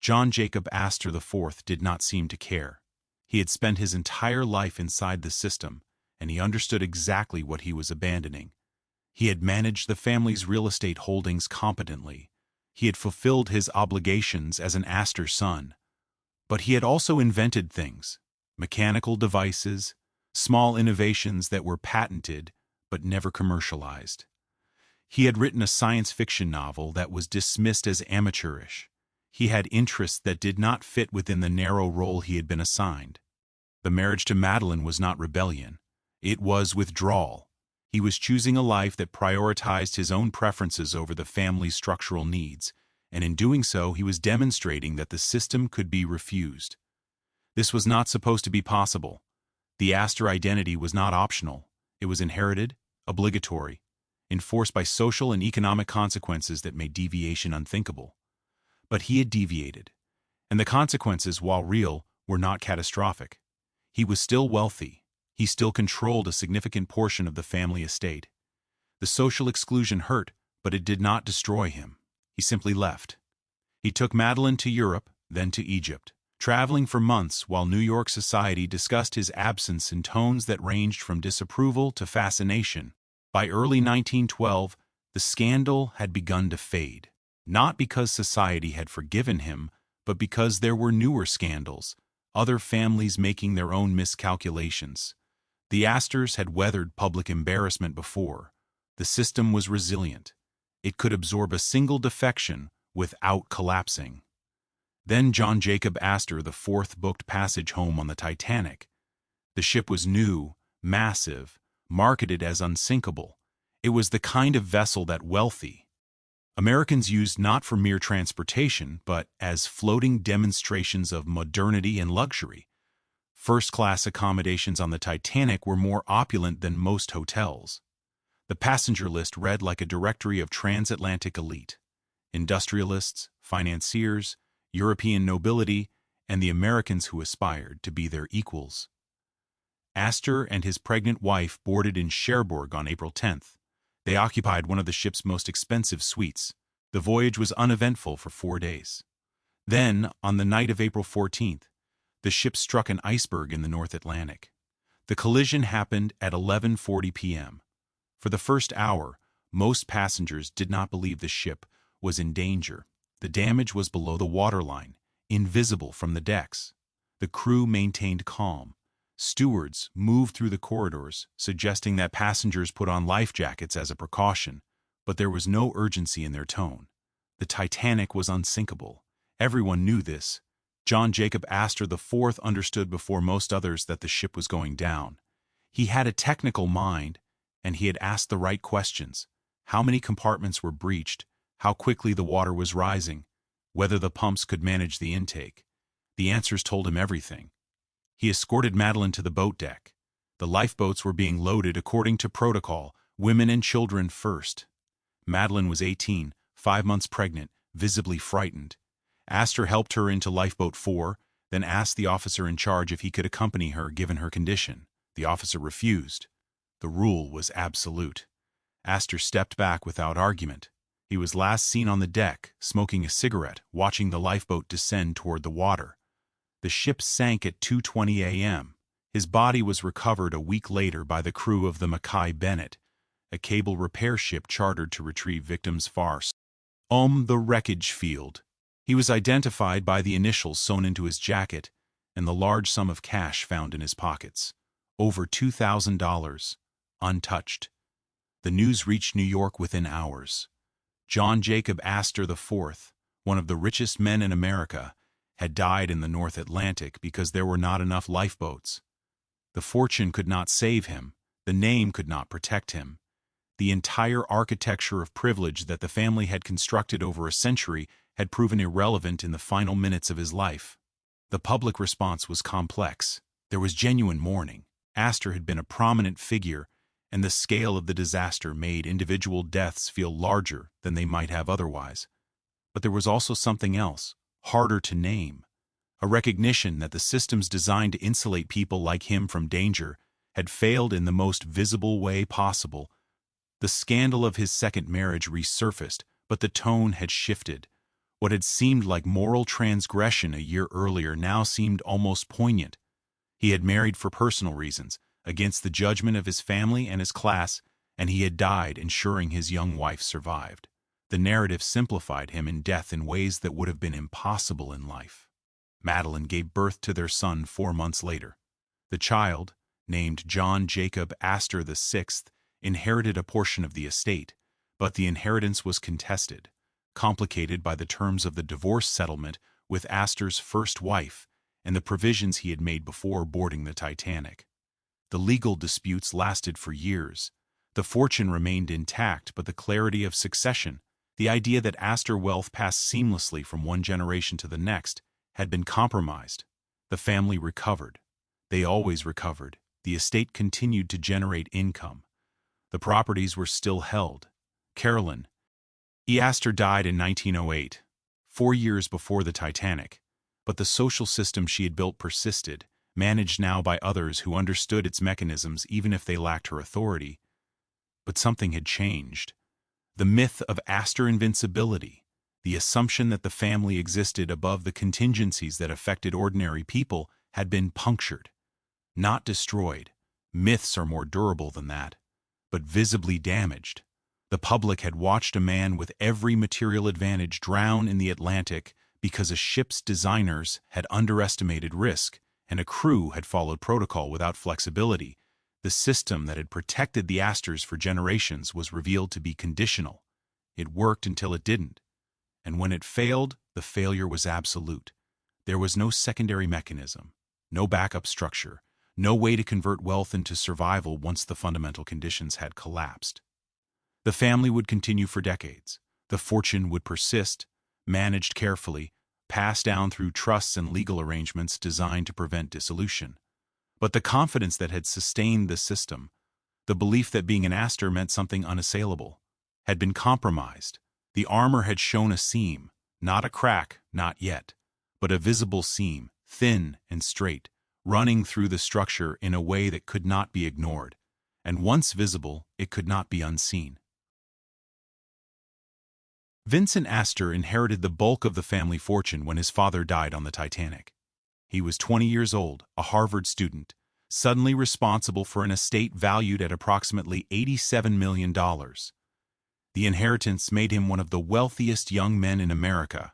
John Jacob Astor IV did not seem to care. He had spent his entire life inside the system, and he understood exactly what he was abandoning. He had managed the family's real estate holdings competently. He had fulfilled his obligations as an Astor son. But he had also invented things, mechanical devices, small innovations that were patented but never commercialized. He had written a science fiction novel that was dismissed as amateurish. He had interests that did not fit within the narrow role he had been assigned. The marriage to Madeline was not rebellion. It was withdrawal. He was choosing a life that prioritized his own preferences over the family's structural needs, and in doing so he was demonstrating that the system could be refused. This was not supposed to be possible. The Astor identity was not optional. It was inherited, obligatory, enforced by social and economic consequences that made deviation unthinkable. But he had deviated, and the consequences, while real, were not catastrophic. He was still wealthy. He still controlled a significant portion of the family estate. The social exclusion hurt, but it did not destroy him. He simply left. He took Madeline to Europe, then to Egypt, traveling for months while New York society discussed his absence in tones that ranged from disapproval to fascination. By early 1912, the scandal had begun to fade, not because society had forgiven him, but because there were newer scandals, other families making their own miscalculations. The Astors had weathered public embarrassment before. The system was resilient. It could absorb a single defection without collapsing. Then John Jacob Astor IV booked passage home on the Titanic. The ship was new, massive, marketed as unsinkable. It was the kind of vessel that wealthy Americans used not for mere transportation, but as floating demonstrations of modernity and luxury. First-class accommodations on the Titanic were more opulent than most hotels. The passenger list read like a directory of transatlantic elite: industrialists, financiers, European nobility, and the Americans who aspired to be their equals. Astor and his pregnant wife boarded in Cherbourg on April 10th. They occupied one of the ship's most expensive suites. The voyage was uneventful for 4 days. Then, on the night of April 14th, the ship struck an iceberg in the North Atlantic. The collision happened at 11:40 p.m. For the first hour, most passengers did not believe the ship was in danger. The damage was below the waterline, invisible from the decks. The crew maintained calm. Stewards moved through the corridors, suggesting that passengers put on life jackets as a precaution, but there was no urgency in their tone. The Titanic was unsinkable. Everyone knew this. John Jacob Astor IV understood before most others that the ship was going down. He had a technical mind, and he had asked the right questions: how many compartments were breached, how quickly the water was rising, whether the pumps could manage the intake. The answers told him everything. He escorted Madeline to the boat deck. The lifeboats were being loaded according to protocol, women and children first. Madeline was 18, 5 months pregnant, visibly frightened. Astor helped her into Lifeboat 4, then asked the officer in charge if he could accompany her given her condition. The officer refused. The rule was absolute. Astor stepped back without argument. He was last seen on the deck, smoking a cigarette, watching the lifeboat descend toward the water. The ship sank at 2:20 a.m. His body was recovered a week later by the crew of the Mackay Bennett, a cable repair ship chartered to retrieve victims far the wreckage field. He was identified by the initials sewn into his jacket and the large sum of cash found in his pockets, over $2,000, untouched. The news reached New York within hours. John Jacob Astor IV, one of the richest men in America, had died in the North Atlantic because there were not enough lifeboats. The fortune could not save him. The name could not protect him. The entire architecture of privilege that the family had constructed over a century had proven irrelevant in the final minutes of his life. The public response was complex. There was genuine mourning. Astor had been a prominent figure, and the scale of the disaster made individual deaths feel larger than they might have otherwise. But there was also something else, harder to name: a recognition that the systems designed to insulate people like him from danger had failed in the most visible way possible. The scandal of his second marriage resurfaced, but the tone had shifted. What had seemed like moral transgression a year earlier now seemed almost poignant. He had married for personal reasons, against the judgment of his family and his class, and he had died ensuring his young wife survived. The narrative simplified him in death in ways that would have been impossible in life. Madeline gave birth to their son 4 months later. The child, named John Jacob Astor VI, inherited a portion of the estate, but the inheritance was contested, complicated by the terms of the divorce settlement with Astor's first wife and the provisions he had made before boarding the Titanic. The legal disputes lasted for years. The fortune remained intact, but the clarity of succession, the idea that Astor wealth passed seamlessly from one generation to the next, had been compromised. The family recovered. They always recovered. The estate continued to generate income. The properties were still held. Caroline E. Astor died in 1908, 4 years before the Titanic, but the social system she had built persisted, managed now by others who understood its mechanisms even if they lacked her authority. But something had changed. The myth of Astor invincibility, the assumption that the family existed above the contingencies that affected ordinary people, had been punctured. Not destroyed. Myths are more durable than that, but visibly damaged. The public had watched a man with every material advantage drown in the Atlantic because a ship's designers had underestimated risk and a crew had followed protocol without flexibility. The system that had protected the Astors for generations was revealed to be conditional. It worked until it didn't. And when it failed, the failure was absolute. There was no secondary mechanism, no backup structure, no way to convert wealth into survival once the fundamental conditions had collapsed. The family would continue for decades. The fortune would persist, managed carefully, passed down through trusts and legal arrangements designed to prevent dissolution. But the confidence that had sustained the system, the belief that being an Astor meant something unassailable, had been compromised. The armor had shown a seam, not a crack, not yet, but a visible seam, thin and straight, running through the structure in a way that could not be ignored, and once visible, it could not be unseen. Vincent Astor inherited the bulk of the family fortune when his father died on the Titanic. He was 20 years old, a Harvard student, suddenly responsible for an estate valued at approximately $87 million. The inheritance made him one of the wealthiest young men in America,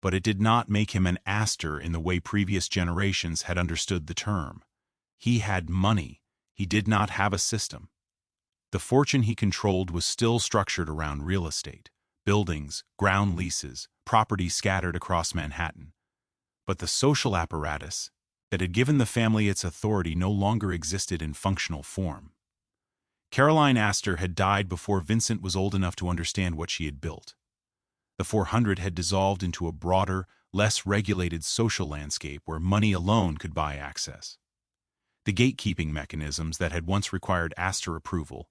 but it did not make him an Astor in the way previous generations had understood the term. He had money. He did not have a system. The fortune he controlled was still structured around real estate, buildings, ground leases, property scattered across Manhattan. But the social apparatus that had given the family its authority no longer existed in functional form. Caroline Astor had died before Vincent was old enough to understand what she had built. The 400 had dissolved into a broader, less regulated social landscape where money alone could buy access. The gatekeeping mechanisms that had once required Astor approval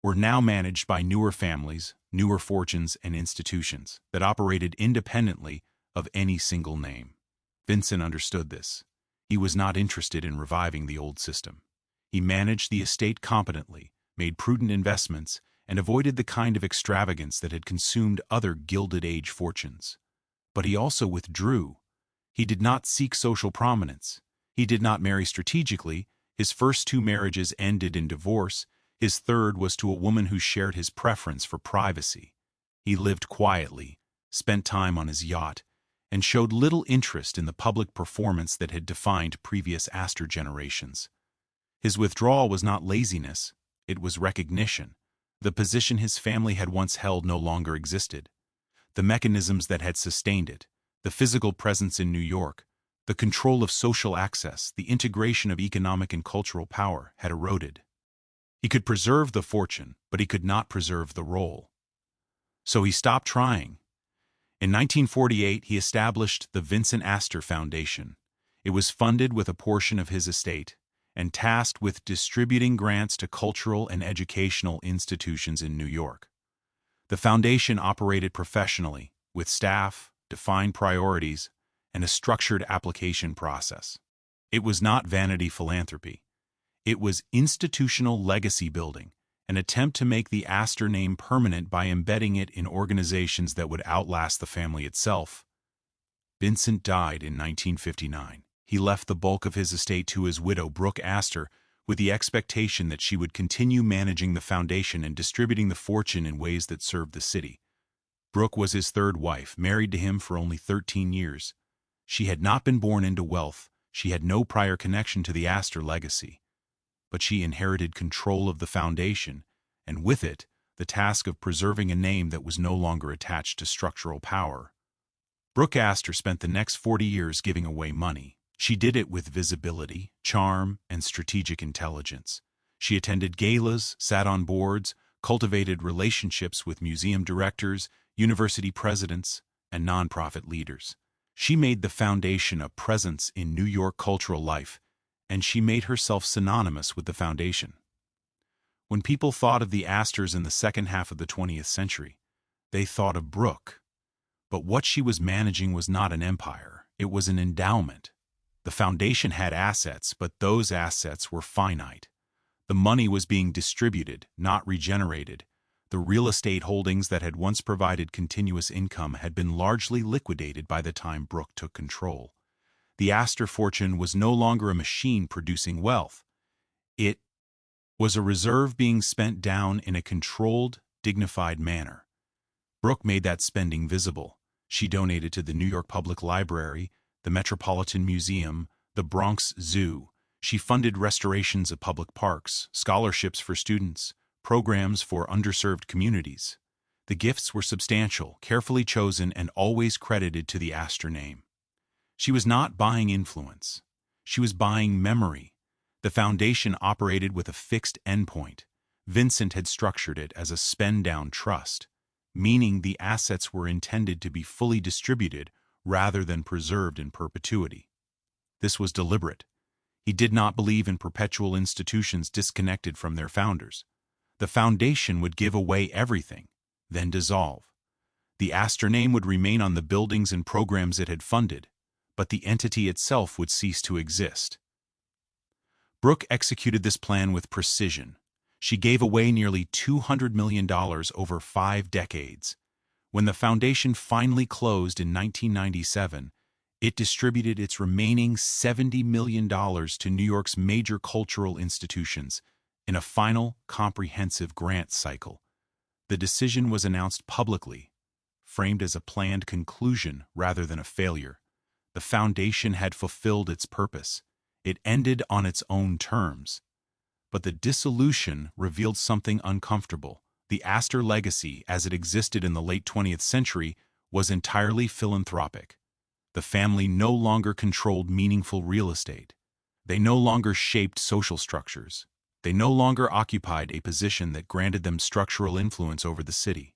were now managed by newer families, newer fortunes, and institutions that operated independently of any single name. Vincent understood this. He was not interested in reviving the old system. He managed the estate competently, made prudent investments, and avoided the kind of extravagance that had consumed other Gilded Age fortunes. But he also withdrew. He did not seek social prominence. He did not marry strategically. His first 2 marriages ended in divorce. His third was to a woman who shared his preference for privacy. He lived quietly, spent time on his yacht, and showed little interest in the public performance that had defined previous Astor generations. His withdrawal was not laziness, it was recognition. The position his family had once held no longer existed. The mechanisms that had sustained it, the physical presence in New York, the control of social access, the integration of economic and cultural power, had eroded. He could preserve the fortune, but he could not preserve the role. So he stopped trying. In 1948, he established the Vincent Astor Foundation. It was funded with a portion of his estate and tasked with distributing grants to cultural and educational institutions in New York. The foundation operated professionally, with staff, defined priorities, and a structured application process. It was not vanity philanthropy. It was institutional legacy building, an attempt to make the Astor name permanent by embedding it in organizations that would outlast the family itself. Vincent died in 1959. He left the bulk of his estate to his widow, Brooke Astor, with the expectation that she would continue managing the foundation and distributing the fortune in ways that served the city. Brooke was his third wife, married to him for only 13 years. She had not been born into wealth, she had no prior connection to the Astor legacy. But she inherited control of the foundation, and with it, the task of preserving a name that was no longer attached to structural power. Brooke Astor spent the next 40 years giving away money. She did it with visibility, charm, and strategic intelligence. She attended galas, sat on boards, cultivated relationships with museum directors, university presidents, and nonprofit leaders. She made the foundation a presence in New York cultural life, and she made herself synonymous with the foundation. When people thought of the Astors in the second half of the 20th century, they thought of Brooke. But what she was managing was not an empire, it was an endowment. The foundation had assets, but those assets were finite. The money was being distributed, not regenerated. The real estate holdings that had once provided continuous income had been largely liquidated by the time Brooke took control. The Astor fortune was no longer a machine producing wealth. It was a reserve being spent down in a controlled, dignified manner. Brooke made that spending visible. She donated to the New York Public Library, the Metropolitan Museum, the Bronx Zoo. She funded restorations of public parks, scholarships for students, programs for underserved communities. The gifts were substantial, carefully chosen, and always credited to the Astor name. She was not buying influence. She was buying memory. The foundation operated with a fixed endpoint. Vincent had structured it as a spend-down trust, meaning the assets were intended to be fully distributed rather than preserved in perpetuity. This was deliberate. He did not believe in perpetual institutions disconnected from their founders. The foundation would give away everything, then dissolve. The Astor name would remain on the buildings and programs it had funded, but the entity itself would cease to exist. Brooke executed this plan with precision. She gave away nearly $200 million over 5 decades. When the foundation finally closed in 1997, it distributed its remaining $70 million to New York's major cultural institutions in a final, comprehensive grant cycle. The decision was announced publicly, framed as a planned conclusion rather than a failure. The foundation had fulfilled its purpose. It ended on its own terms. But the dissolution revealed something uncomfortable. The Astor legacy, as it existed in the late 20th century, was entirely philanthropic. The family no longer controlled meaningful real estate. They no longer shaped social structures. They no longer occupied a position that granted them structural influence over the city.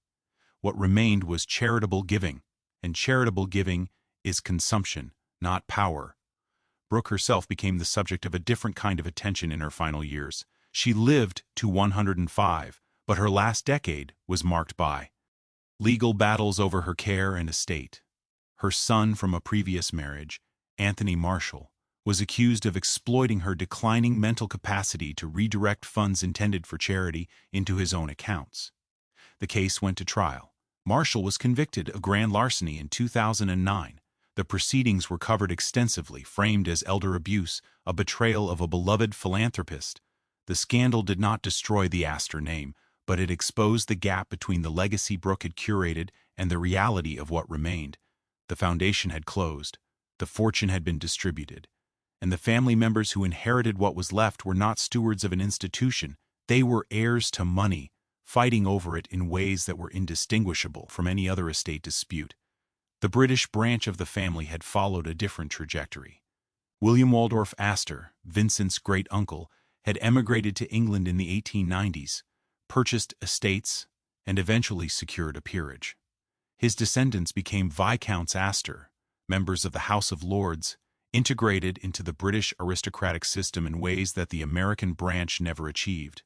What remained was charitable giving, and charitable giving is consumption, not power. Brooke herself became the subject of a different kind of attention in her final years. She lived to 105, but her last decade was marked by legal battles over her care and estate. Her son from a previous marriage, Anthony Marshall, was accused of exploiting her declining mental capacity to redirect funds intended for charity into his own accounts. The case went to trial. Marshall was convicted of grand larceny in 2009. The proceedings were covered extensively, framed as elder abuse, a betrayal of a beloved philanthropist. The scandal did not destroy the Astor name, but it exposed the gap between the legacy Brooke had curated and the reality of what remained. The foundation had closed, the fortune had been distributed, and the family members who inherited what was left were not stewards of an institution. They were heirs to money, fighting over it in ways that were indistinguishable from any other estate dispute. The British branch of the family had followed a different trajectory. William Waldorf Astor, Vincent's great-uncle, had emigrated to England in the 1890s, purchased estates, and eventually secured a peerage. His descendants became Viscounts Astor, members of the House of Lords, integrated into the British aristocratic system in ways that the American branch never achieved.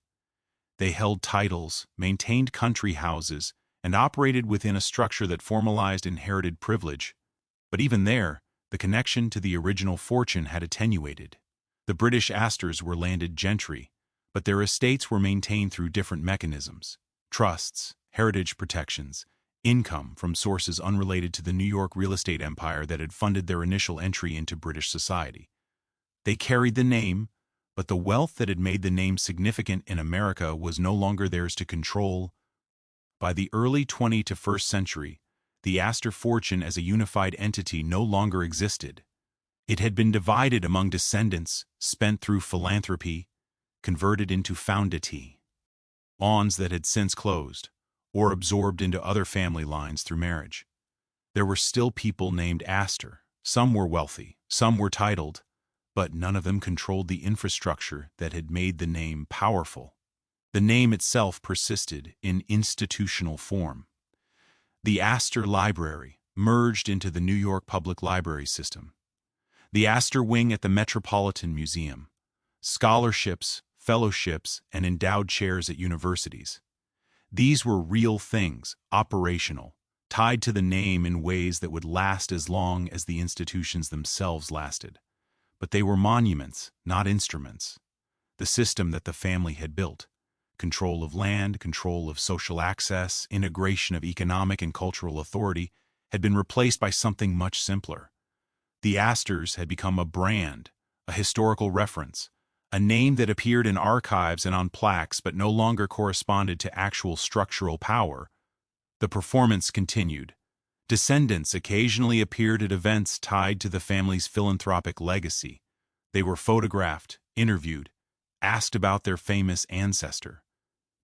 They held titles, maintained country houses, and operated within a structure that formalized inherited privilege. But even there, the connection to the original fortune had attenuated. The British Astors were landed gentry, but their estates were maintained through different mechanisms: trusts, heritage protections, income from sources unrelated to the New York real estate empire that had funded their initial entry into British society. They carried the name, But the wealth that had made the name significant in America was no longer theirs to control. By the early 21st century, the Astor fortune as a unified entity no longer existed. It had been divided among descendants, spent through philanthropy, converted into foundity, lawns that had since closed, or absorbed into other family lines through marriage. There were still people named Astor. Some were wealthy, some were titled, but none of them controlled the infrastructure that had made the name powerful. The name itself persisted in institutional form. The Astor Library merged into the New York Public Library System. The Astor Wing at the Metropolitan Museum. Scholarships, fellowships, and endowed chairs at universities. These were real things, operational, tied to the name in ways that would last as long as the institutions themselves lasted. But they were monuments, not instruments. The system that the family had built, control of land, control of social access, integration of economic and cultural authority, had been replaced by something much simpler. The Astors had become a brand, a historical reference, a name that appeared in archives and on plaques but no longer corresponded to actual structural power. The performance continued. Descendants occasionally appeared at events tied to the family's philanthropic legacy. They were photographed, interviewed, asked about their famous ancestor.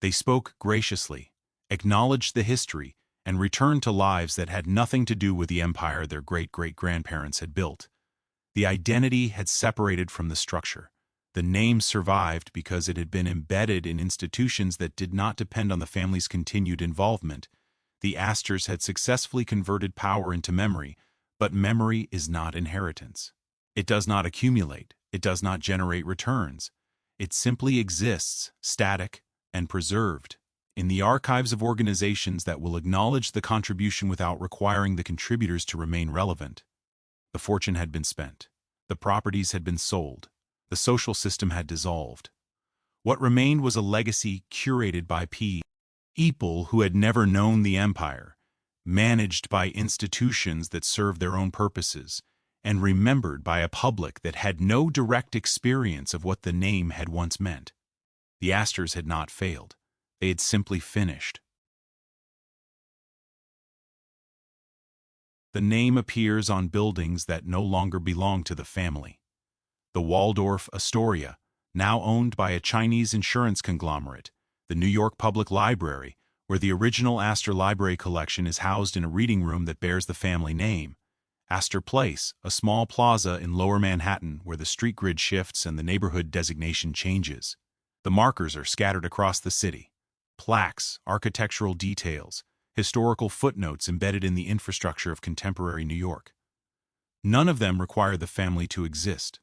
They spoke graciously, acknowledged the history, and returned to lives that had nothing to do with the empire their great-great-grandparents had built. The identity had separated from the structure. The name survived because it had been embedded in institutions that did not depend on the family's continued involvement. The Astors had successfully converted power into memory, but memory is not inheritance. It does not accumulate. It does not generate returns. It simply exists, static and preserved, in the archives of organizations that will acknowledge the contribution without requiring the contributors to remain relevant. The fortune had been spent. The properties had been sold. The social system had dissolved. What remained was a legacy curated by people who had never known the empire, managed by institutions that served their own purposes, and remembered by a public that had no direct experience of what the name had once meant. The Astors had not failed. They had simply finished. The name appears on buildings that no longer belong to the family. The Waldorf Astoria, now owned by a Chinese insurance conglomerate, the New York Public Library, where the original Astor Library collection is housed in a reading room that bears the family name. Astor Place, a small plaza in Lower Manhattan where the street grid shifts and the neighborhood designation changes. The markers are scattered across the city. Plaques, architectural details, historical footnotes embedded in the infrastructure of contemporary New York. None of them require the family to exist.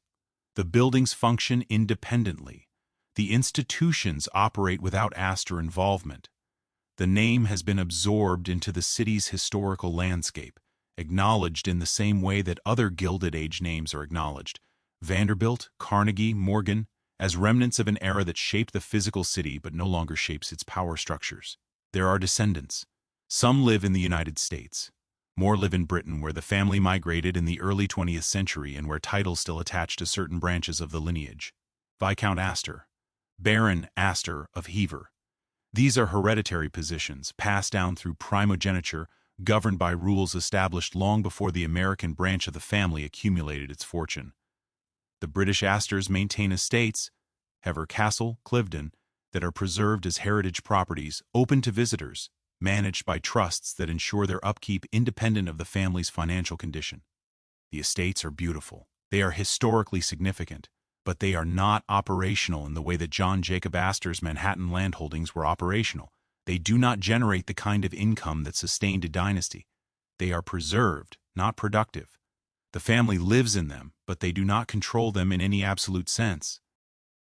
The buildings function independently. The institutions operate without Astor involvement. The name has been absorbed into the city's historical landscape, acknowledged in the same way that other Gilded Age names are acknowledged. Vanderbilt, Carnegie, Morgan, as remnants of an era that shaped the physical city but no longer shapes its power structures. There are descendants. Some live in the United States. More live in Britain, where the family migrated in the early 20th century and where titles still attach to certain branches of the lineage. Viscount Astor, Baron Astor of Hever. These are hereditary positions, passed down through primogeniture, governed by rules established long before the American branch of the family accumulated its fortune. The British Astors maintain estates, Hever Castle, Cliveden, that are preserved as heritage properties, open to visitors, managed by trusts that ensure their upkeep independent of the family's financial condition. The estates are beautiful. They are historically significant, but they are not operational in the way that John Jacob Astor's Manhattan landholdings were operational. They do not generate the kind of income that sustained a dynasty. They are preserved, not productive. The family lives in them, but they do not control them in any absolute sense.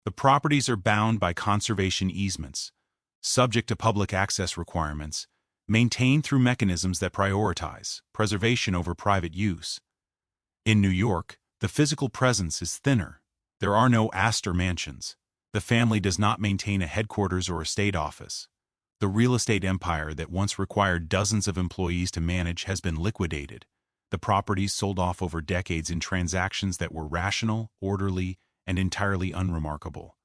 The properties are bound by conservation easements, subject to public access requirements, maintained through mechanisms that prioritize preservation over private use. In New York, the physical presence is thinner. There are no Astor mansions. The family does not maintain a headquarters or estate office. The real estate empire that once required dozens of employees to manage has been liquidated. The properties sold off over decades in transactions that were rational, orderly, and entirely unremarkable.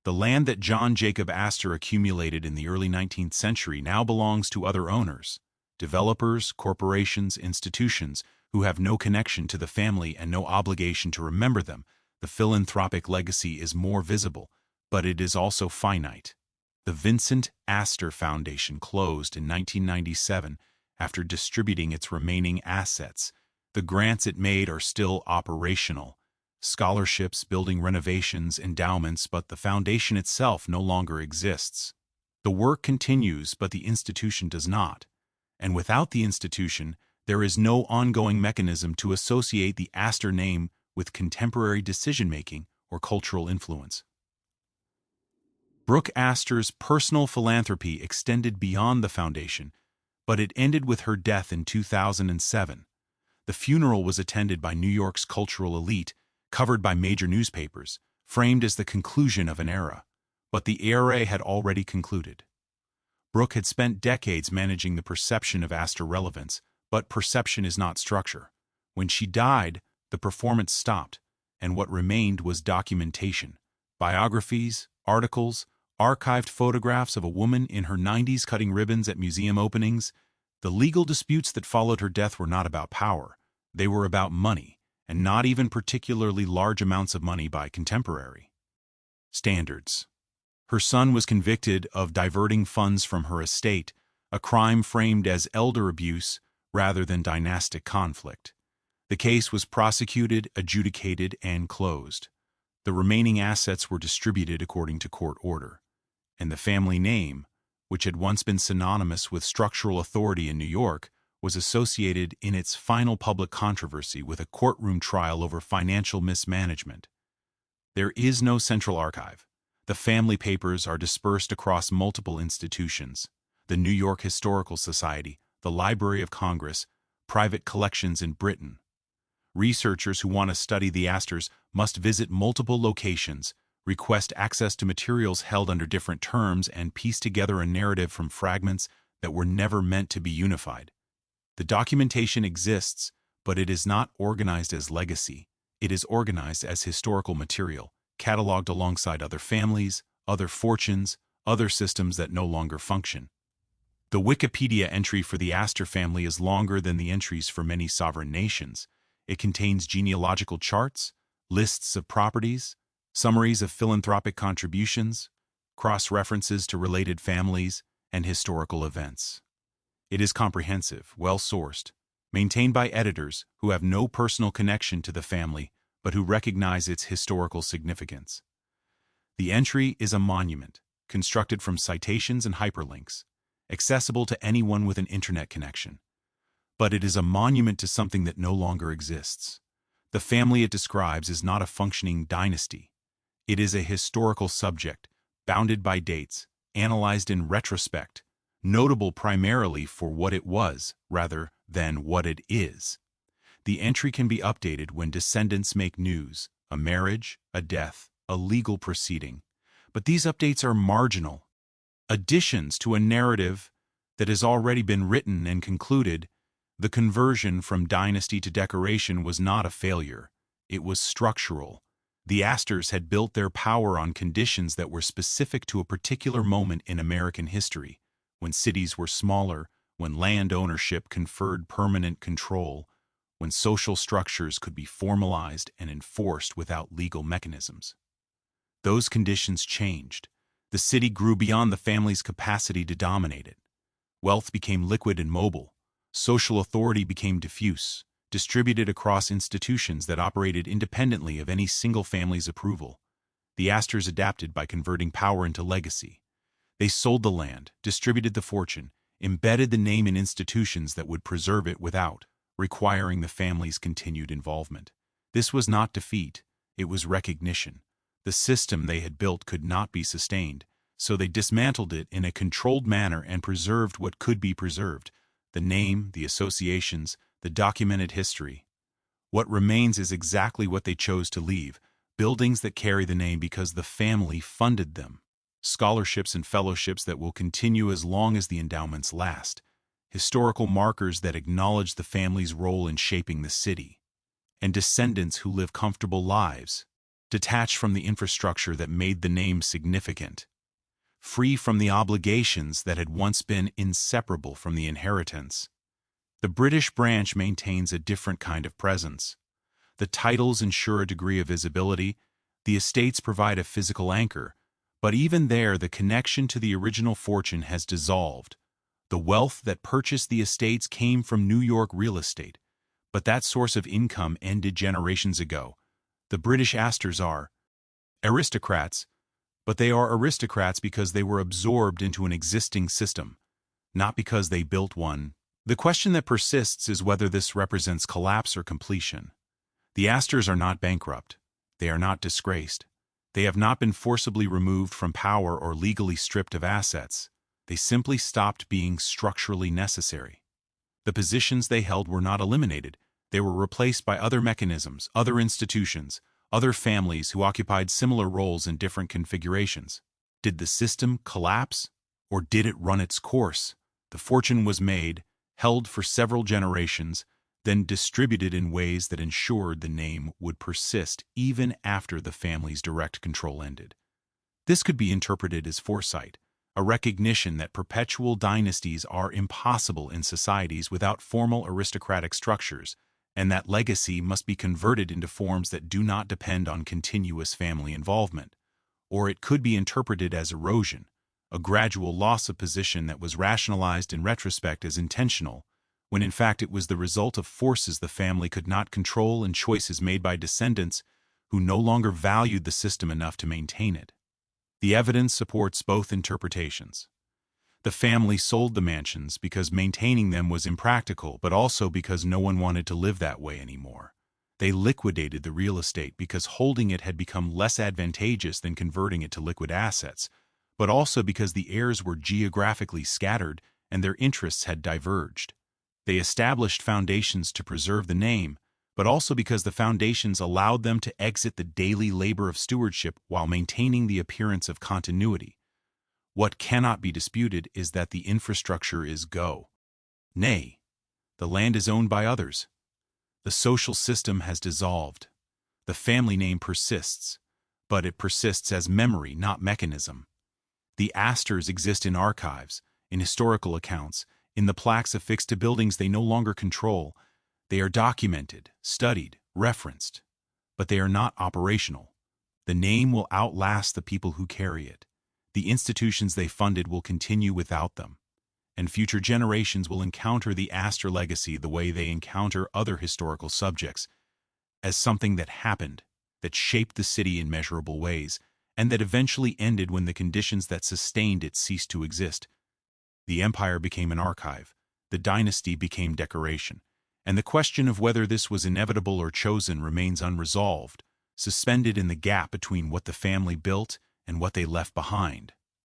The land that John Jacob Astor accumulated in the early 19th century now belongs to other owners, developers, corporations, institutions, who have no connection to the family and no obligation to remember them. The philanthropic legacy is more visible, but it is also finite. The Vincent Astor Foundation closed in 1997 after distributing its remaining assets. The grants it made are still operational. Scholarships, building renovations, endowments, but the foundation itself no longer exists. The work continues, but the institution does not. And without the institution, there is no ongoing mechanism to associate the Astor name with contemporary decision-making or cultural influence. Brooke Astor's personal philanthropy extended beyond the foundation, but it ended with her death in 2007. The funeral was attended by New York's cultural elite, covered by major newspapers, framed as the conclusion of an era. But the era had already concluded. Brooke had spent decades managing the perception of Astor relevance, but perception is not structure. When she died, the performance stopped, and what remained was documentation. Biographies, articles, archived photographs of a woman in her 90s cutting ribbons at museum openings. The legal disputes that followed her death were not about power. They were about money, and not even particularly large amounts of money by contemporary standards. Her son was convicted of diverting funds from her estate, a crime framed as elder abuse rather than dynastic conflict. The case was prosecuted, adjudicated, and closed. The remaining assets were distributed according to court order. And the family name, which had once been synonymous with structural authority in New York, was associated in its final public controversy with a courtroom trial over financial mismanagement. There is no central archive. The family papers are dispersed across multiple institutions: the New York Historical Society, the Library of Congress, private collections in Britain. Researchers who want to study the Astors must visit multiple locations, request access to materials held under different terms, and piece together a narrative from fragments that were never meant to be unified. The documentation exists, but it is not organized as legacy. It is organized as historical material, cataloged alongside other families, other fortunes, other systems that no longer function. The Wikipedia entry for the Astor family is longer than the entries for many sovereign nations. It contains genealogical charts, lists of properties, summaries of philanthropic contributions, cross-references to related families, and historical events. It is comprehensive, well-sourced, maintained by editors who have no personal connection to the family but who recognize its historical significance. The entry is a monument, constructed from citations and hyperlinks, accessible to anyone with an internet connection. But it is a monument to something that no longer exists. The family it describes is not a functioning dynasty. It is a historical subject, bounded by dates, analyzed in retrospect, notable primarily for what it was rather than what it is. The entry can be updated when descendants make news, a marriage, a death, a legal proceeding. But these updates are marginal additions to a narrative that has already been written and concluded. The conversion from dynasty to decoration was not a failure. It was structural. The Astors had built their power on conditions that were specific to a particular moment in American history, when cities were smaller, when land ownership conferred permanent control, when social structures could be formalized and enforced without legal mechanisms. Those conditions changed. The city grew beyond the family's capacity to dominate it. Wealth became liquid and mobile. Social authority became diffuse, distributed across institutions that operated independently of any single family's approval. The Astors adapted by converting power into legacy. They sold the land, distributed the fortune, embedded the name in institutions that would preserve it without requiring the family's continued involvement. This was not defeat, it was recognition. The system they had built could not be sustained, so they dismantled it in a controlled manner and preserved what could be preserved: the name, the associations, the documented history. What remains is exactly what they chose to leave: buildings that carry the name because the family funded them, scholarships and fellowships that will continue as long as the endowments last, historical markers that acknowledge the family's role in shaping the city, and descendants who live comfortable lives, detached from the infrastructure that made the name significant, free from the obligations that had once been inseparable from the inheritance. The British branch maintains a different kind of presence. The titles ensure a degree of visibility, the estates provide a physical anchor, but even there the connection to the original fortune has dissolved. The wealth that purchased the estates came from New York real estate, but that source of income ended generations ago. The British Astors are aristocrats, but they are aristocrats because they were absorbed into an existing system, not because they built one. The question that persists is whether this represents collapse or completion. The Astors are not bankrupt. They are not disgraced. They have not been forcibly removed from power or legally stripped of assets. They simply stopped being structurally necessary. The positions they held were not eliminated. They were replaced by other mechanisms, other institutions, other families who occupied similar roles in different configurations. Did the system collapse, or did it run its course? The fortune was made, held for several generations, then distributed in ways that ensured the name would persist even after the family's direct control ended. This could be interpreted as foresight, a recognition that perpetual dynasties are impossible in societies without formal aristocratic structures, and that legacy must be converted into forms that do not depend on continuous family involvement. Or it could be interpreted as erosion, a gradual loss of position that was rationalized in retrospect as intentional, when in fact it was the result of forces the family could not control and choices made by descendants who no longer valued the system enough to maintain it. The evidence supports both interpretations. The family sold the mansions because maintaining them was impractical, but also because no one wanted to live that way anymore. They liquidated the real estate because holding it had become less advantageous than converting it to liquid assets, but also because the heirs were geographically scattered and their interests had diverged. They established foundations to preserve the name, but also because the foundations allowed them to exit the daily labor of stewardship while maintaining the appearance of continuity. What cannot be disputed is that the infrastructure is go. Nay, the land is owned by others. The social system has dissolved. The family name persists, but it persists as memory, not mechanism. The Astors exist in archives, in historical accounts, in the plaques affixed to buildings they no longer control. They are documented, studied, referenced, but they are not operational. The name will outlast the people who carry it. The institutions they funded will continue without them, and future generations will encounter the Astor legacy the way they encounter other historical subjects, as something that happened, that shaped the city in measurable ways, and that eventually ended when the conditions that sustained it ceased to exist. The empire became an archive, the dynasty became decoration, and the question of whether this was inevitable or chosen remains unresolved, suspended in the gap between what the family built and what they left behind.